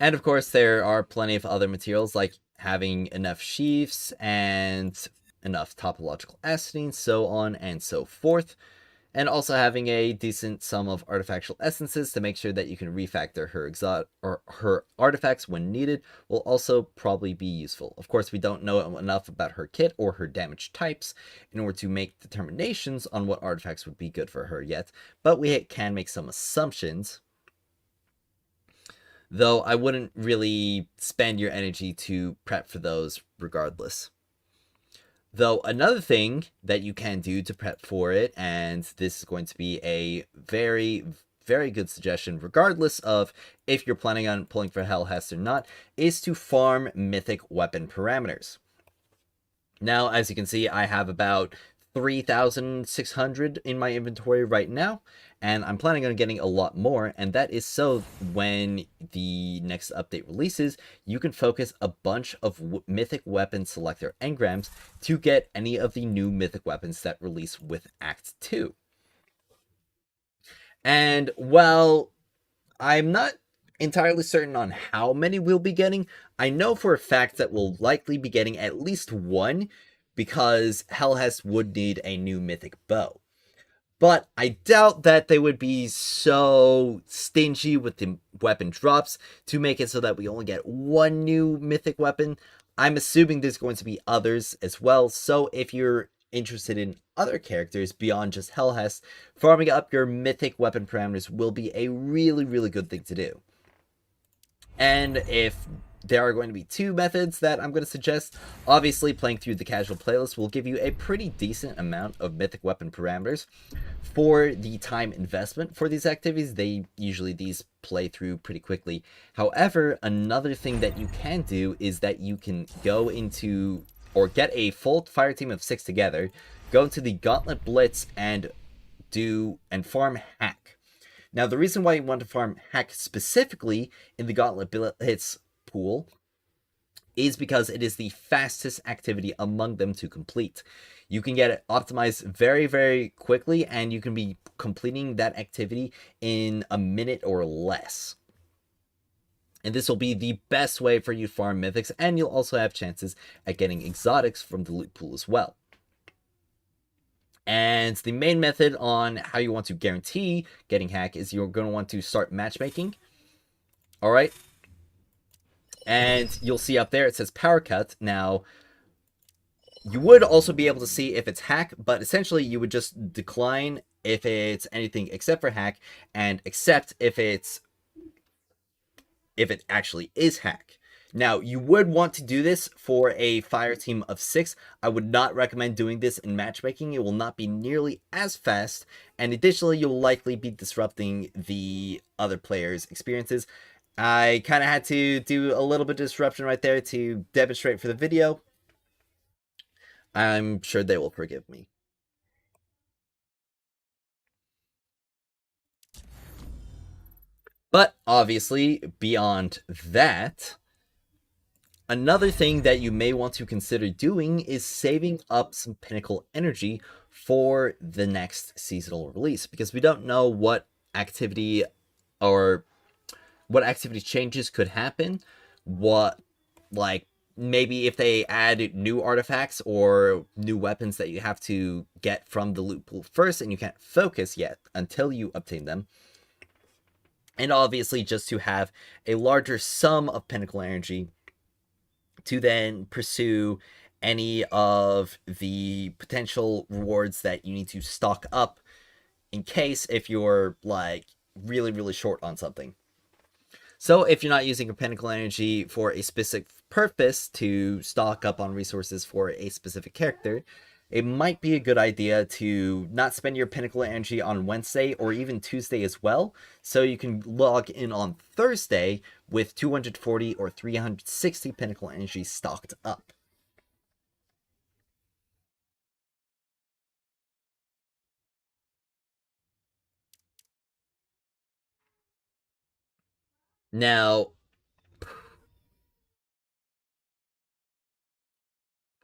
And of course, there are plenty of other materials like having enough sheaths and enough topological acidine, so on and so forth. And also having a decent sum of artifactual essences to make sure that you can refactor her artifacts when needed will also probably be useful. Of course, we don't know enough about her kit or her damage types in order to make determinations on what artifacts would be good for her yet, but we can make some assumptions. Though I wouldn't really spend your energy to prep for those regardless. Though another thing that you can do to prep for it, and this is going to be a very, very good suggestion regardless of if you're planning on pulling for Hellhest or not, is to farm mythic weapon parameters. Now, as you can see, I have about 3,600 in my inventory right now, and I'm planning on getting a lot more, and that is so when the next update releases, you can focus a bunch of mythic weapon selector engrams to get any of the new mythic weapons that release with Act 2. And while I'm not entirely certain on how many we'll be getting, I know for a fact that we'll likely be getting at least one, because Hellhest would need a new mythic bow. But I doubt that they would be so stingy with the weapon drops to make it so that we only get one new mythic weapon. I'm assuming there's going to be others as well, so if you're interested in other characters beyond just Hellhest, farming up your mythic weapon parameters will be a really, really good thing to do. And if there are going to be two methods that I'm going to suggest, obviously playing through the casual playlist will give you a pretty decent amount of mythic weapon parameters. For the time investment for these activities, these play through pretty quickly. However, another thing that you can do is that you can go into, or get a full fire team of 6 together, go into the Gauntlet Blitz and farm Hack. Now, the reason why you want to farm Hack specifically in the Gauntlet Blitz pool is because it is the fastest activity among them to complete. You can get it optimized very, very quickly, and you can be completing that activity in a minute or less. And this will be the best way for you to farm mythics, and you'll also have chances at getting exotics from the loot pool as well. And the main method on how you want to guarantee getting Hack is you're going to want to start matchmaking. Alright? And you'll see up there it says Power Cut. Now, you would also be able to see if it's Hack, but essentially you would just decline if it's anything except for Hack, and accept if it actually is Hack. Now, you would want to do this for a fire team of 6. I would not recommend doing this in matchmaking. It will not be nearly as fast, and additionally, you'll likely be disrupting the other players' experiences. I kind of had to do a little bit of disruption right there to demonstrate for the video. I'm sure they will forgive me. But obviously, beyond that, another thing that you may want to consider doing is saving up some Pinnacle energy for the next seasonal release, because we don't know what activity changes could happen, maybe if they add new artifacts or new weapons that you have to get from the loot pool first, and you can't focus yet until you obtain them. And obviously just to have a larger sum of Pinnacle energy to then pursue any of the potential rewards that you need to stock up in case if you're really, really short on something. So if you're not using your Pinnacle energy for a specific purpose to stock up on resources for a specific character, it might be a good idea to not spend your pinnacle energy on Wednesday or even Tuesday as well, so you can log in on Thursday with 240 or 360 pinnacle energy stocked up. Now,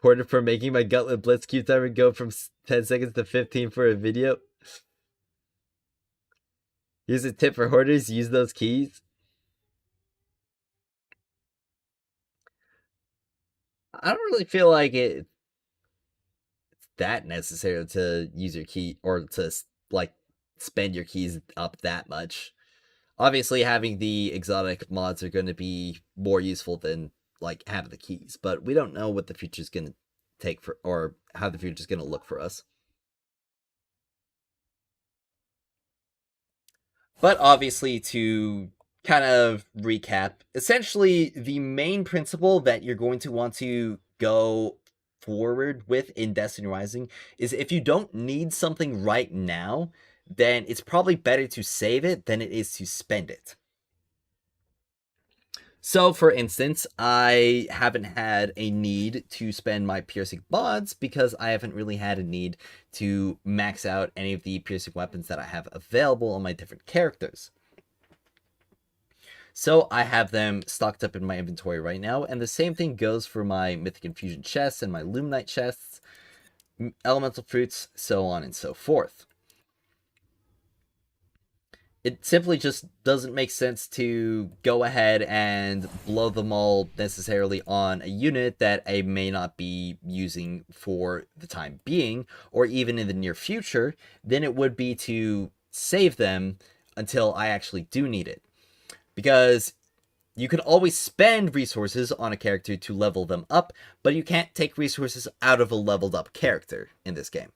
Porter for making my Gauntlet Blitz Q timer go from 10 seconds to 15 for a video. Here's a tip for hoarders, use those keys. I don't really feel like it's that necessary to use your key or to like spend your keys up that much. Obviously, having the exotic mods are going to be more useful than like having the keys, but we don't know what the future's going to take for, or how the future's going to look for us. But obviously, to kind of recap, essentially the main principle that you're going to want to go forward with in Destiny Rising is if you don't need something right now, then it's probably better to save it than it is to spend it. So, for instance, I haven't had a need to spend my piercing mods because I haven't really had a need to max out any of the piercing weapons that I have available on my different characters. So I have them stocked up in my inventory right now, and the same thing goes for my Mythic Infusion chests and my Luminite chests, elemental fruits, so on and so forth. It simply just doesn't make sense to go ahead and blow them all necessarily on a unit that I may not be using for the time being, or even in the near future, than it would be to save them until I actually do need it. Because you can always spend resources on a character to level them up, but you can't take resources out of a leveled up character in this game.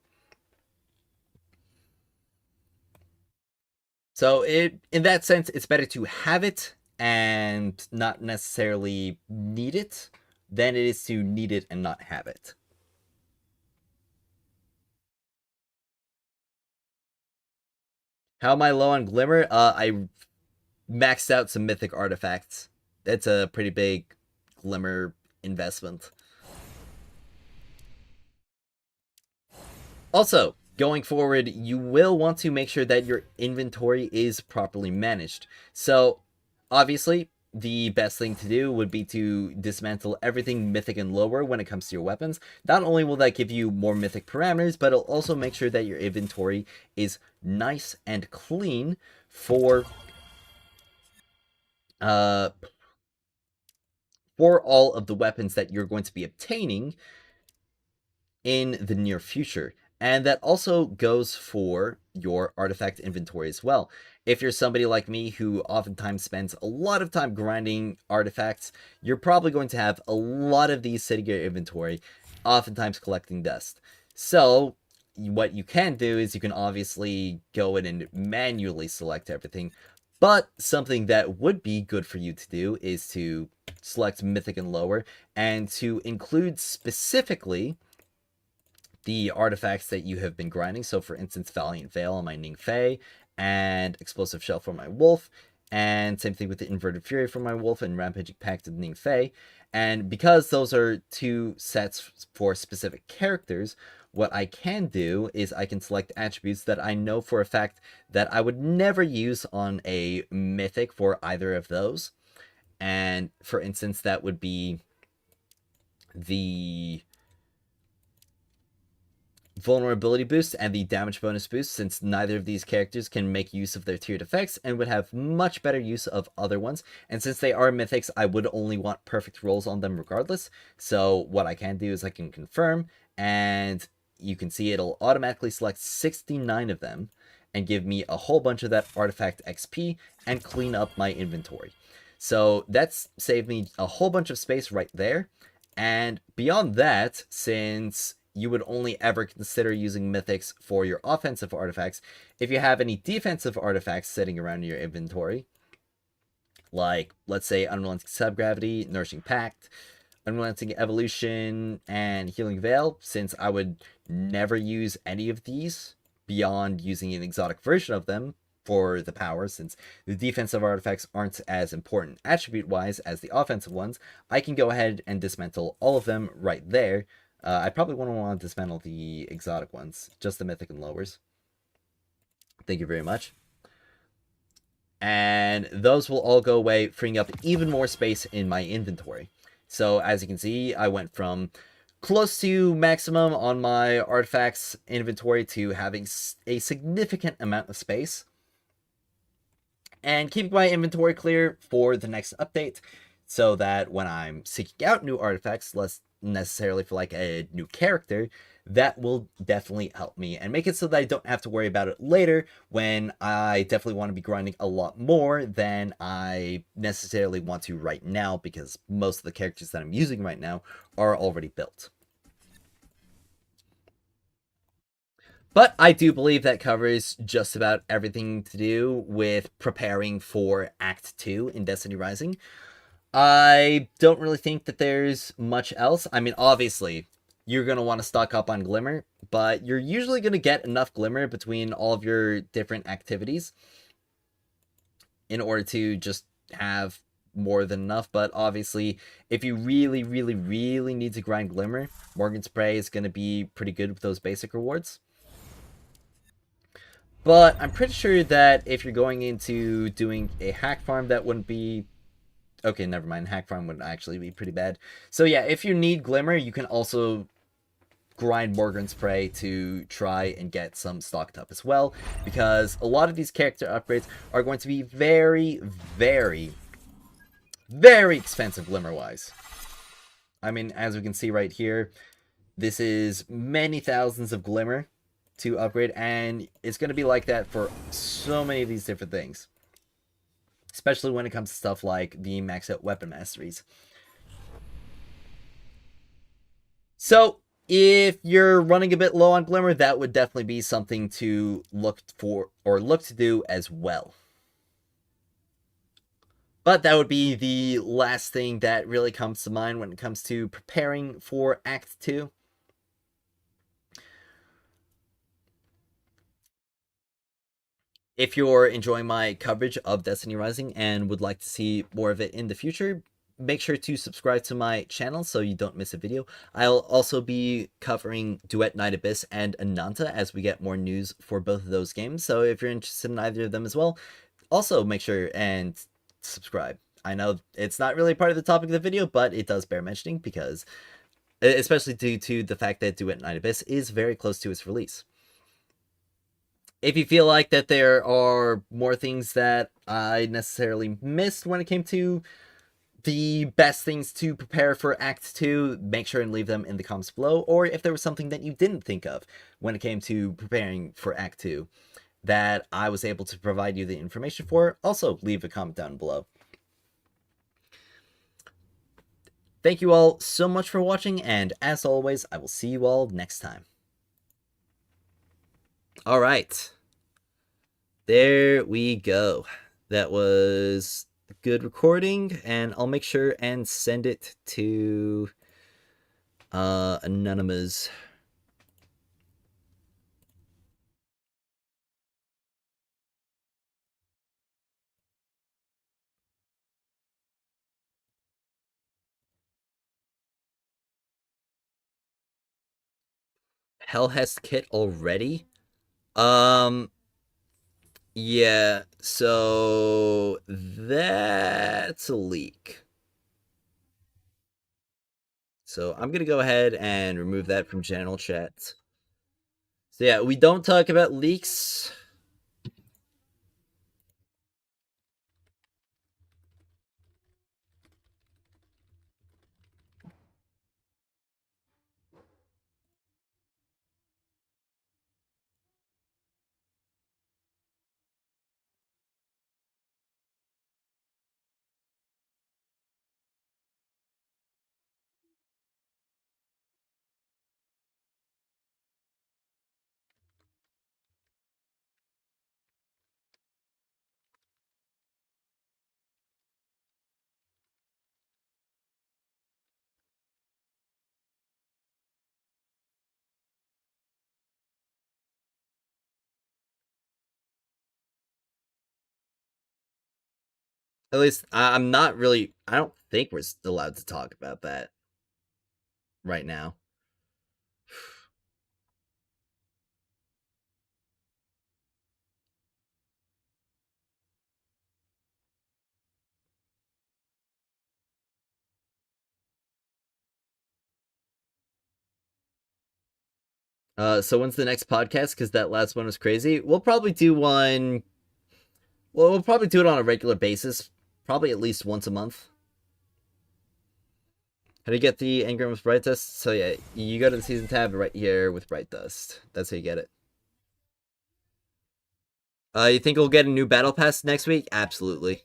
So in that sense, it's better to have it and not necessarily need it than it is to need it and not have it. How am I low on Glimmer? I maxed out some mythic artifacts. That's a pretty big Glimmer investment. Also, going forward, you will want to make sure that your inventory is properly managed. So, obviously, the best thing to do would be to dismantle everything mythic and lower when it comes to your weapons. Not only will that give you more mythic parameters, but it'll also make sure that your inventory is nice and clean for all of the weapons that you're going to be obtaining in the near future. And that also goes for your artifact inventory as well. If you're somebody like me who oftentimes spends a lot of time grinding artifacts, you're probably going to have a lot of these sitting in your inventory, oftentimes collecting dust. So what you can do is you can obviously go in and manually select everything, but something that would be good for you to do is to select Mythic and lower, and to include specifically the artifacts that you have been grinding. So for instance, Valiant Veil on my Ningfei, and Explosive Shell for my Wolf, and same thing with the Inverted Fury for my Wolf and Rampaging Pact of Ningfei. And because those are two sets for specific characters, what I can do is I can select attributes that I know for a fact that I would never use on a mythic for either of those. And for instance, that would be the vulnerability boost and the damage bonus boost, since neither of these characters can make use of their tiered effects and would have much better use of other ones. And since they are mythics, I would only want perfect rolls on them regardless. So what I can do is I can confirm, and you can see it'll automatically select 69 of them and give me a whole bunch of that artifact XP and clean up my inventory. So that's saved me a whole bunch of space right there. And beyond that, since you would only ever consider using mythics for your offensive artifacts, if you have any defensive artifacts sitting around in your inventory, like, let's say, Unrelenting Subgravity, Nourishing Pact, Unrelenting Evolution, and Healing Veil, since I would never use any of these beyond using an exotic version of them for the power, since the defensive artifacts aren't as important attribute-wise as the offensive ones. I can go ahead and dismantle all of them right there. I probably wouldn't want to dismantle the exotic ones, just the mythic and lowers. Thank you very much. And those will all go away, freeing up even more space in my inventory. So as you can see, I went from close to maximum on my artifacts inventory to having a significant amount of space. And keeping my inventory clear for the next update, so that when I'm seeking out new artifacts, less necessarily for like a new character, that will definitely help me and make it so that I don't have to worry about it later when I definitely want to be grinding a lot more than I necessarily want to right now, because most of the characters that I'm using right now are already built. But I do believe that covers just about everything to do with preparing for Act 2 in Destiny Rising. I don't really think that there's much else. I mean, obviously, you're going to want to stock up on Glimmer, but you're usually going to get enough Glimmer between all of your different activities in order to just have more than enough. But obviously, if you really, really, really need to grind Glimmer, Morgan's Prey is going to be pretty good with those basic rewards. But I'm pretty sure that if you're going into doing a hack farm, that wouldn't be... Okay, never mind. Hack farm would actually be pretty bad. So yeah, if you need Glimmer, you can also grind Morgan's Prey to try and get some stocked up as well, because a lot of these character upgrades are going to be very, very, very expensive Glimmer-wise. I mean, as we can see right here, this is many thousands of Glimmer to upgrade, and it's going to be like that for so many of these different things, especially when it comes to stuff like the max out weapon masteries. So if you're running a bit low on Glimmer, that would definitely be something to look for or look to do as well. But that would be the last thing that really comes to mind when it comes to preparing for Act 2. If you're enjoying my coverage of Destiny Rising and would like to see more of it in the future, make sure to subscribe to my channel so you don't miss a video. I'll also be covering Duet Night Abyss and Ananta as we get more news for both of those games. So if you're interested in either of them as well, also make sure and subscribe. I know it's not really part of the topic of the video, but it does bear mentioning, because especially due to the fact that Duet Night Abyss is very close to its release. If you feel like that there are more things that I necessarily missed when it came to the best things to prepare for Act 2, make sure and leave them in the comments below. Or if there was something that you didn't think of when it came to preparing for Act 2 that I was able to provide you the information for, also leave a comment down below. Thank you all so much for watching, and as always, I will see you all next time. Alright. There we go. That was good recording, and I'll make sure and send it to Anonymous. Hellhest kit already? Yeah, so that's a leak. So I'm gonna go ahead and remove that from general chat. So yeah, we don't talk about leaks. At least I'm not really. I don't think we're allowed to talk about that right now. So when's the next podcast? Because that last one was crazy. We'll probably do one. Well, we'll probably do it on a regular basis. Probably at least once a month. How do you get the Engram with Bright Dust? So yeah, you go to the season tab right here with Bright Dust. That's how you get it. You think we'll get a new battle pass next week? Absolutely.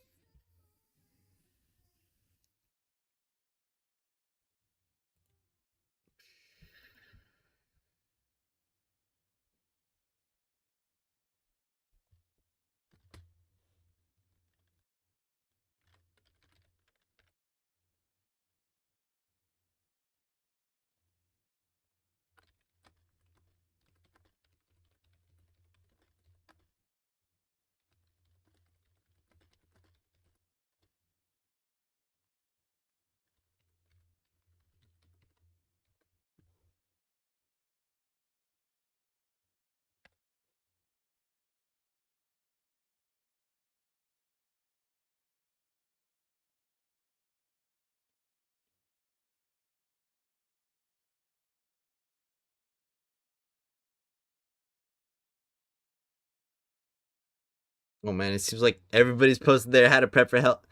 Oh man, it seems like everybody's posted there how to prep for hell.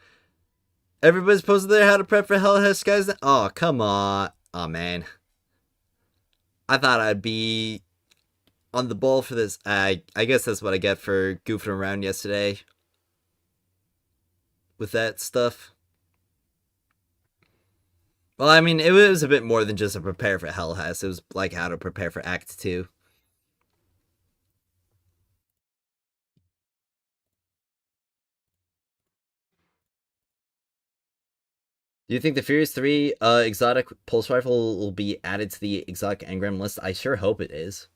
Everybody's posted there how to prep for hell has guys. Oh come on. Oh man. I thought I'd be on the ball for this. I guess that's what I get for goofing around yesterday with that stuff. Well, I mean, it was a bit more than just a prepare for Hell House. It was like how to prepare for Act 2. Do you think the Furious 3 exotic pulse rifle will be added to the exotic engram list? I sure hope it is.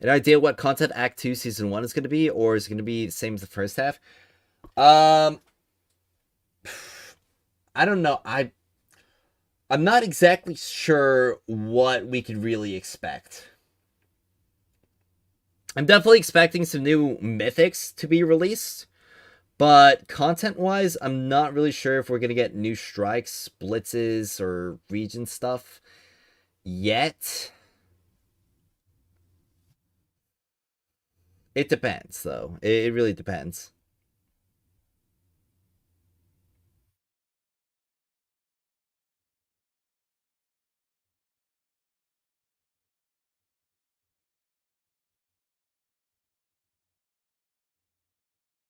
An idea what content Act 2 Season 1 is going to be, or is it going to be the same as the first half? I don't know. I'm not exactly sure what we could really expect. I'm definitely expecting some new mythics to be released, but content-wise, I'm not really sure if we're gonna get new strikes, blitzes, or region stuff yet. It depends, though. It really depends.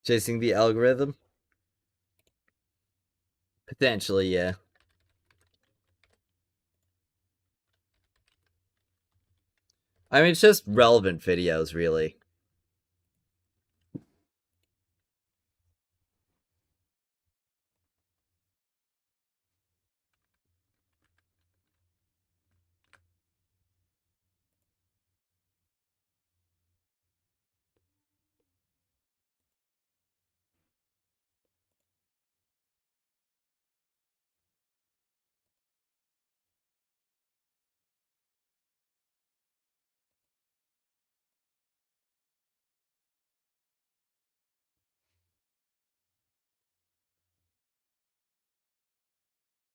Chasing the algorithm? Potentially, yeah. I mean, it's just relevant videos, really.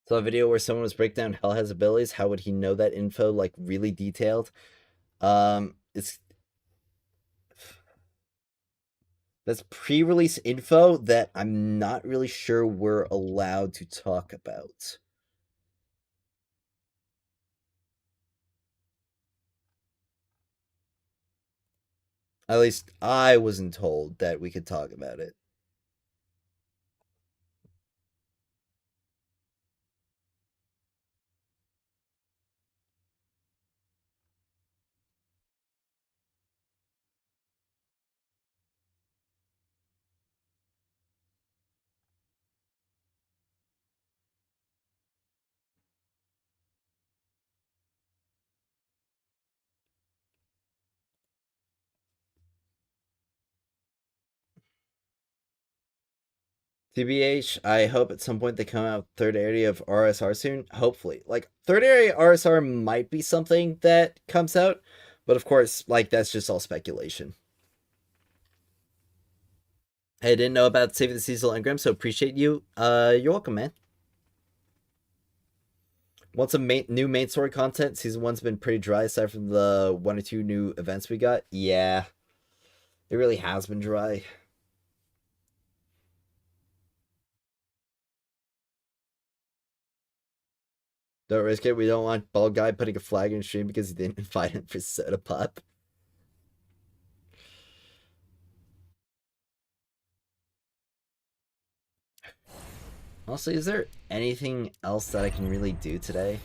Saw a video where someone was breaking down Hell has abilities. How would he know that info, like, really detailed? It's That's pre-release info that I'm not really sure we're allowed to talk about. At least I wasn't told that we could talk about it. TBH, I hope at some point they come out with third area of RSR soon. Hopefully. Like, third area RSR might be something that comes out, but of course, like, that's just all speculation. Hey, I didn't know about Saving the Cecil Engram, so appreciate you. You're welcome, man. Want some new main story content? Season 1's been pretty dry aside from the 1 or 2 new events we got. Yeah. It really has been dry. Don't risk it. We don't want Bald Guy putting a flag in stream because he didn't invite him for Soda Pop. Also, is there anything else that I can really do today?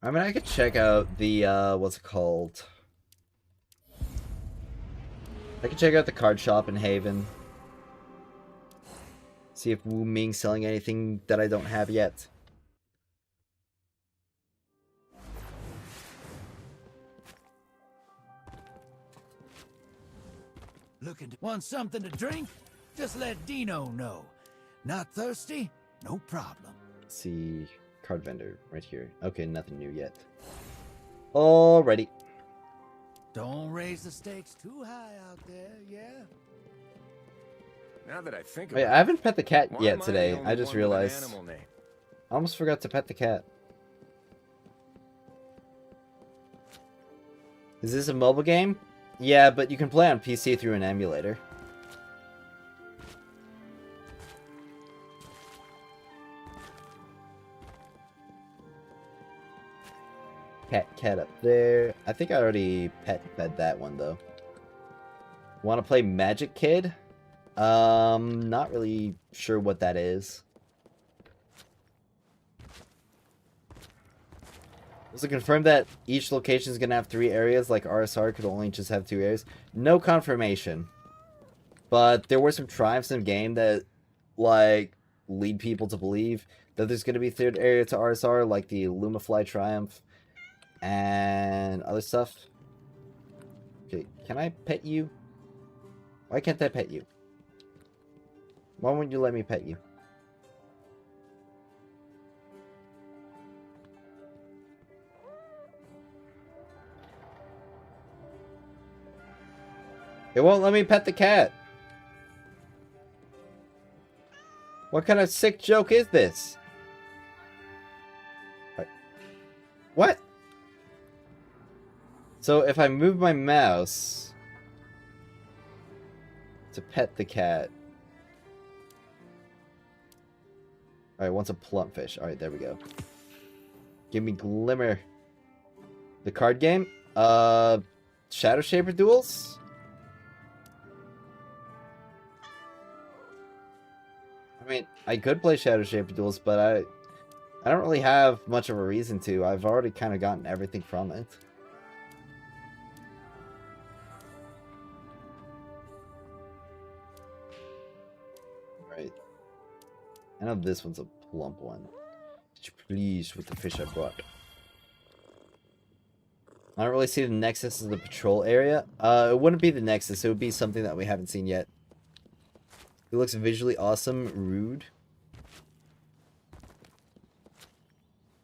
I mean, I could check out the, what's it called? I could check out the card shop in Haven. See if Wu Ming's selling anything that I don't have yet. Want something to drink? Just let Dino know. Not thirsty? No problem. Let's see, card vendor right here. Okay, nothing new yet. Alrighty. Don't raise the stakes too high out there, yeah? Now that I think Wait, about I haven't pet the cat why yet am I today. the only I just one with an realized. animal name? I almost forgot to pet the cat. Is this a mobile game? Yeah, but you can play on PC through an emulator. Cat up there. I think I already fed that one though. Want to play Magic Kid? Not really sure what that is. Was it confirmed that each location is gonna have 3 areas, like RSR could only just have 2 areas? No confirmation. But there were some triumphs in the game that, like, lead people to believe that there's gonna be a 3rd area to RSR, like the Lumafly Triumph and other stuff. Okay, can I pet you? Why can't I pet you? Why won't you let me pet you? It won't let me pet the cat. What kind of sick joke is this? What? So if I move my mouse to pet the cat. Alright, wants a plumpfish. Alright, there we go. Give me Glimmer. The card game? Shadow Shaper Duels? I mean, I could play Shadow Shaper Duels, but I don't really have much of a reason to. I've already kind of gotten everything from it. Right. I know this one's a plump one. Could you please with the fish I brought? I don't really see the Nexus as the patrol area. It wouldn't be the Nexus. It would be something that we haven't seen yet. It looks visually awesome. Rude.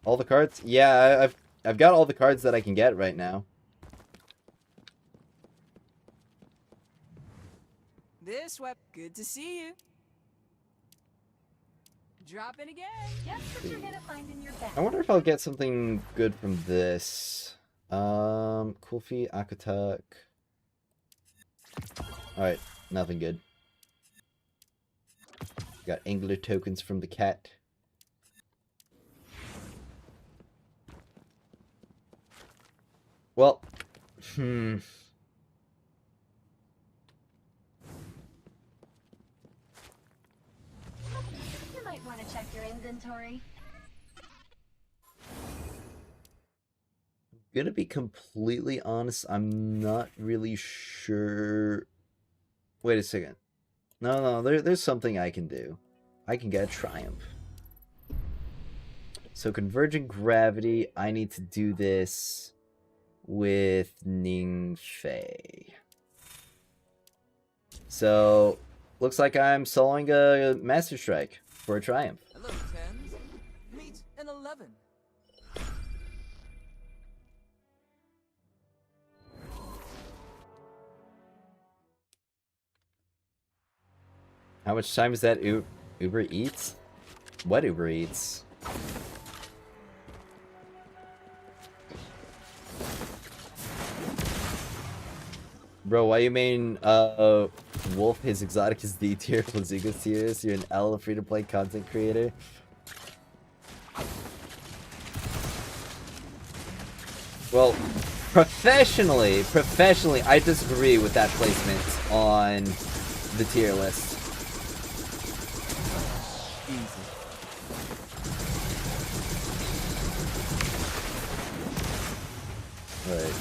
All the cards? Yeah, I've got all the cards that I can get right now. This web, good to see you. Drop in again. Guess what you're gonna find in your bag. I wonder if I'll get something good from this. Kulfi, Akatuk. Alright, nothing good. Got Angler tokens from the cat. Well, You might want to check your inventory. Gonna be completely honest, I'm not really sure. Wait a second. No, there's something I can do. I can get a Triumph. So Convergent Gravity, I need to do this with Ning Fei. So looks like I'm soloing a Master Strike for a triumph. Hello, 10s. Meet an 11. How much time is that Uber Eats? What Uber Eats? Bro, why you main Wolf his exotic is D tier, Plazuga's tiers? You're an L free to play content creator. Well, professionally, I disagree with that placement on the tier list. Right.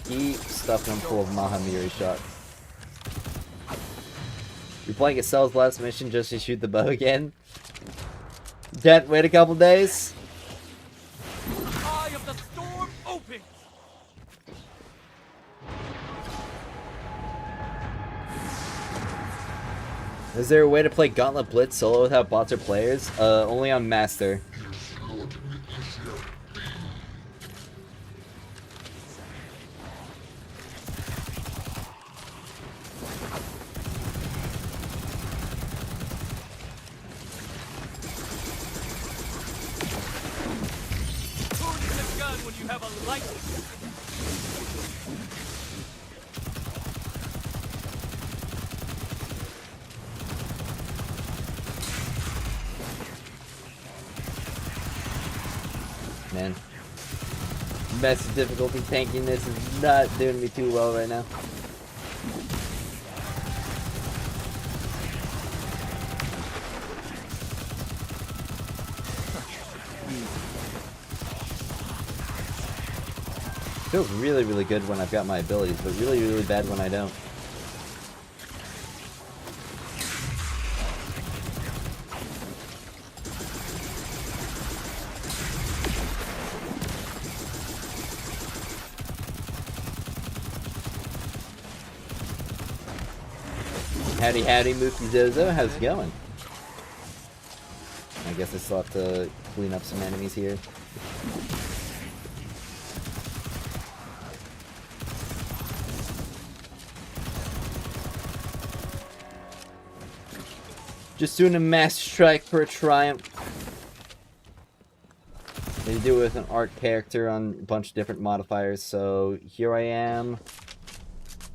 Keep stuffing them full of Mahamiri shots. You're playing a Cell's last mission just to shoot the bow again? Can't wait a couple days? Eye of the storm open. Is there a way to play Gauntlet Blitz solo without bots or players? Only on Master. When you have a light. Man. Massive difficulty tanking this is not doing me too well right now. Feels really, really good when I've got my abilities, but really, really bad when I don't. Howdy, howdy, Mookie Zozo. How's it going? I guess I still have to clean up some enemies here. Just doing a Master Strike for a triumph. They do it with an art character on a bunch of different modifiers, so here I am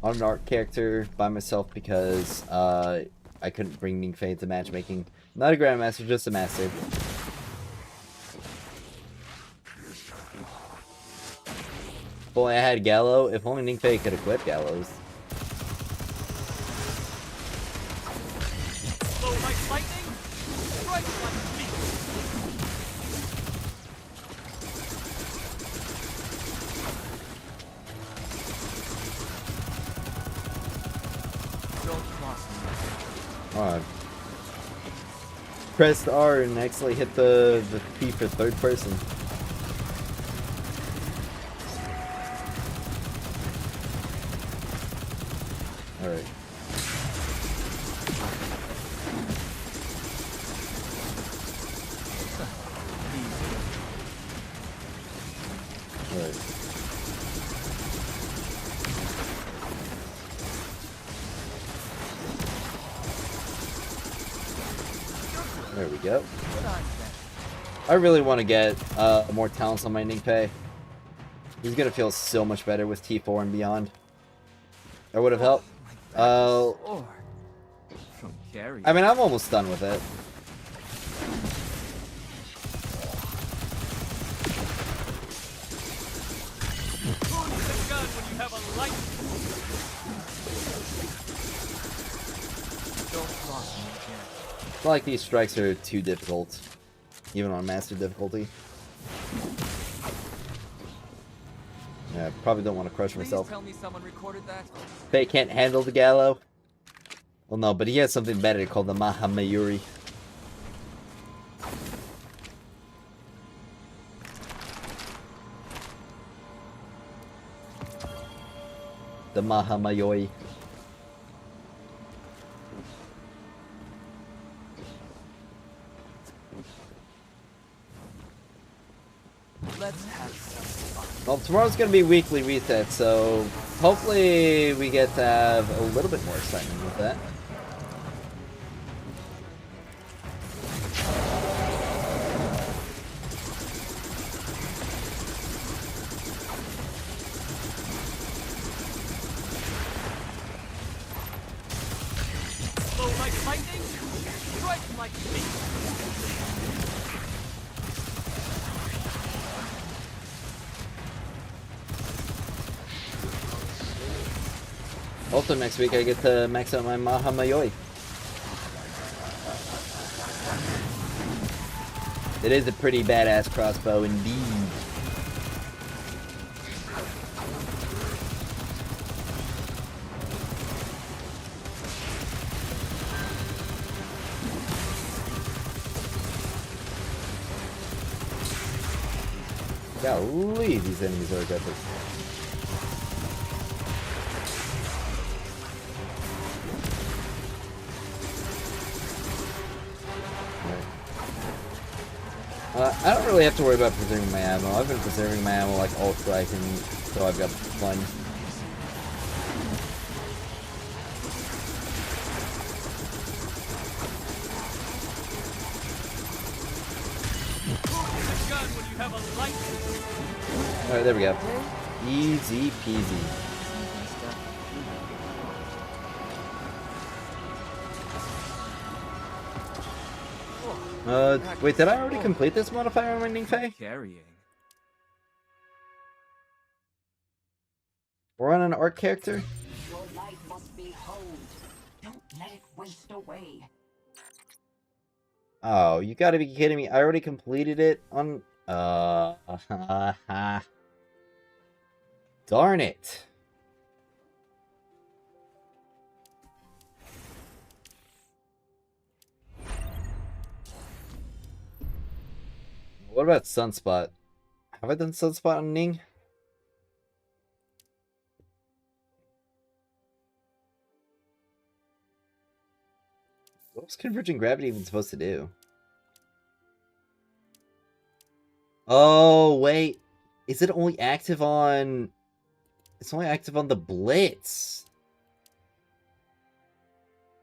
on an art character by myself because I couldn't bring Ningfei to matchmaking. Not a Grandmaster, just a Master. If only I had Gallo, if only Ningfei could equip Gallows. Pressed R and actually hit the P for third person. Alright. Alright. There we go. I really want to get more talents on my Ningfei. He's gonna feel so much better with T4 and beyond. That would have helped. I mean, I'm almost done with it. It's not like these strikes are too difficult, even on master difficulty. Yeah, probably don't want to crush myself. Tell me someone recorded that. Faye can't handle the Gallo. Well, no, but he has something better called the Mahamayuri. The Mahamayoi. Let's have some fun. Well, tomorrow's gonna be weekly reset, so hopefully we get to have a little bit more excitement with that. Flow like lightning, strike like me. Also, next week I get to max out my Mahamayoi. It is a pretty badass crossbow indeed. Golly, these enemies are aggressive. I don't really have to worry about preserving my ammo. I've been preserving my ammo like all striking, so I've got fun. The gun when you have a light. Alright, there we go. Easy peasy. Wait, did I already complete this modifier on Winding Fae? Carrying. We're on an arc character? Your life must be honed. Don't let it waste away. Oh, you gotta be kidding me. I already completed it on... Darn it. What about Sunspot? Have I done Sunspot on Ning? What was Converging Gravity even supposed to do? Oh, wait. Is it only active on... It's only active on the Blitz.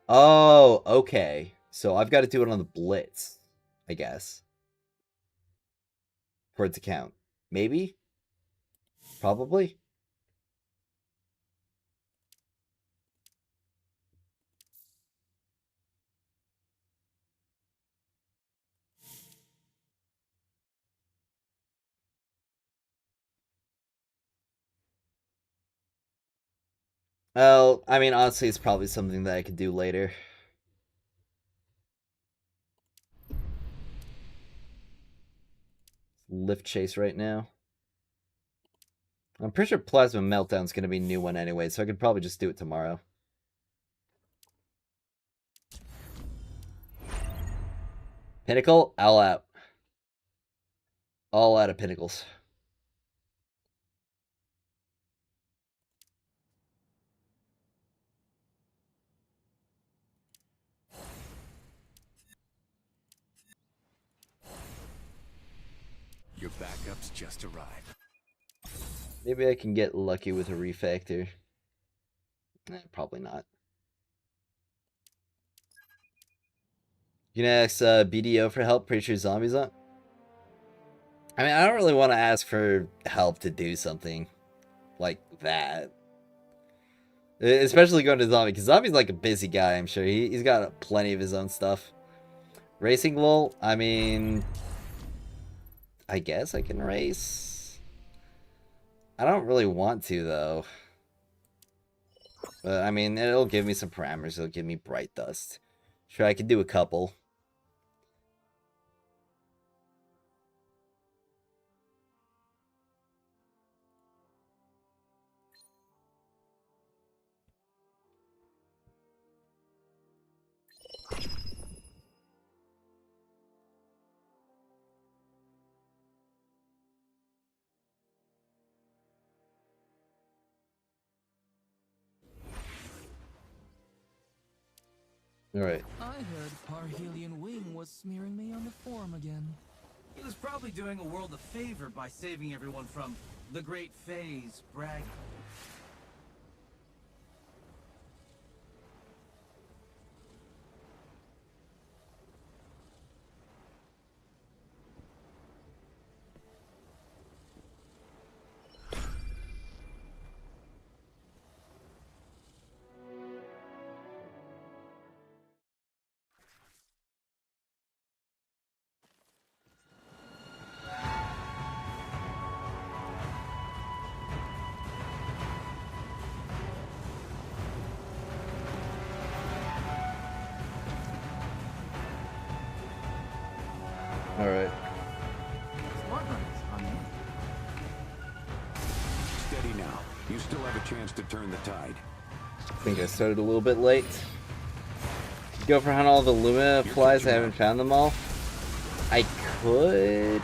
Oh, okay. So I've got to do it on the Blitz, I guess. For it to count. Maybe? Probably? Well, I mean, honestly, it's probably something that I could do later. Lift chase right now. I'm pretty sure Plasma Meltdown's going to be a new one anyway, so I could probably just do it tomorrow. Pinnacle, all out. All out of pinnacles. Your backups just arrived. Maybe I can get lucky with a refactor. Probably not. You can ask BDO for help. Pretty sure zombies up. I mean, I don't really want to ask for help to do something like that. Especially going to Zombie, because Zombie's like a busy guy, I'm sure. He's got plenty of his own stuff. Racing Lol, I mean... I guess I can race. I don't really want to, though. But, I mean, it'll give me some parameters. It'll give me Bright Dust. Sure, I could do a couple. Alright. I heard Parhelion Wing was smearing me on the forum again. He was probably doing a world a favor by saving everyone from the Great Fae's bragging. Alright. Smart runners, I mean. Steady now. You still have a chance to turn the tide. I think I started a little bit late. Go for hunt all the Luma flies. I haven't found them all. I could.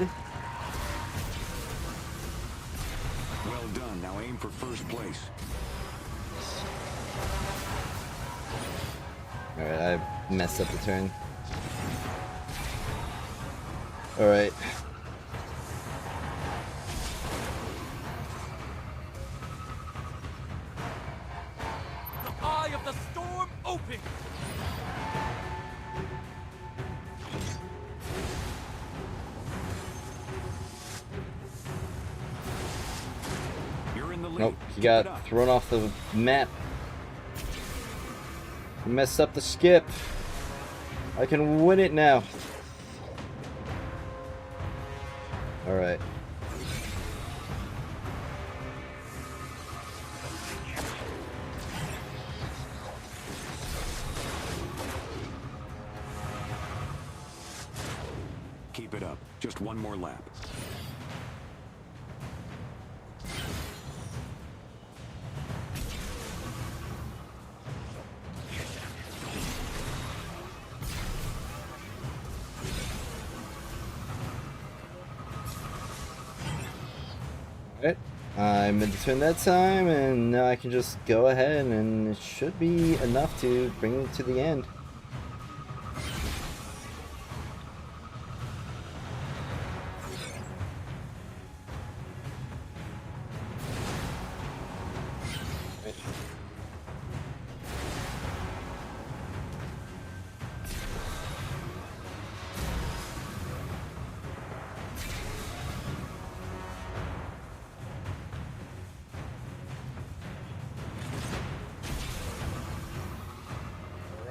Well done. Now aim for first place. Alright, I messed up the turn. Alright. The eye of the storm open! You're in the lead. Nope, he Keep it got up. thrown off the map. He messed up the skip. I can win it now. Alright. Keep it up. Just one more lap. Alright. I'm in turn that time, and now I can just go ahead, and it should be enough to bring it to the end.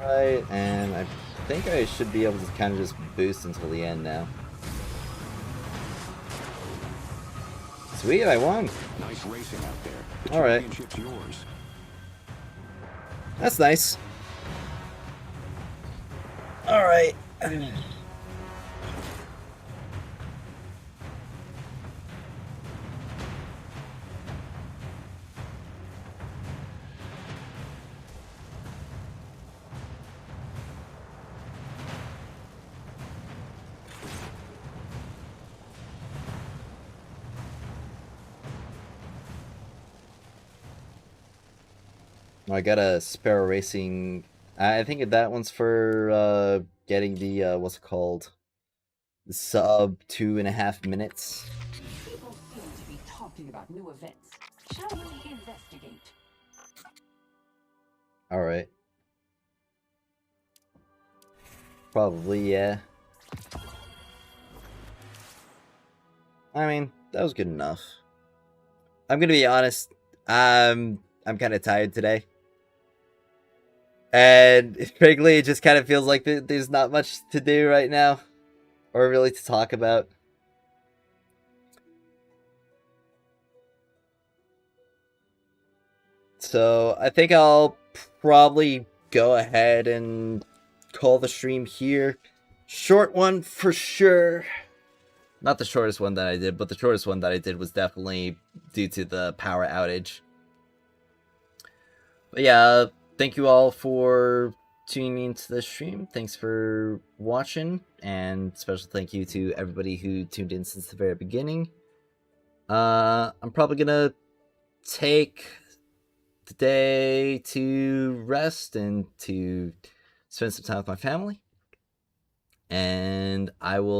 Right, and I think I should be able to kind of just boost until the end now. Sweet, I won. Nice racing out there. The All right. championship's yours. That's nice. Alright. I got a Sparrow Racing. I think that one's for getting the what's it called? The sub 2.5 minutes. People seem to be talking about new events. Shall we investigate? Alright. Probably, yeah. I mean, that was good enough. I'm gonna be honest. I'm kind of tired today. And frankly, it just kind of feels like there's not much to do right now. Or really to talk about. So, I think I'll probably go ahead and call the stream here. Short one for sure. Not the shortest one that I did, but the shortest one that I did was definitely due to the power outage. But yeah, thank you all for tuning into the stream. Thanks for watching, and special thank you to everybody who tuned in since the very beginning. I'm probably gonna take the day to rest and to spend some time with my family, and I will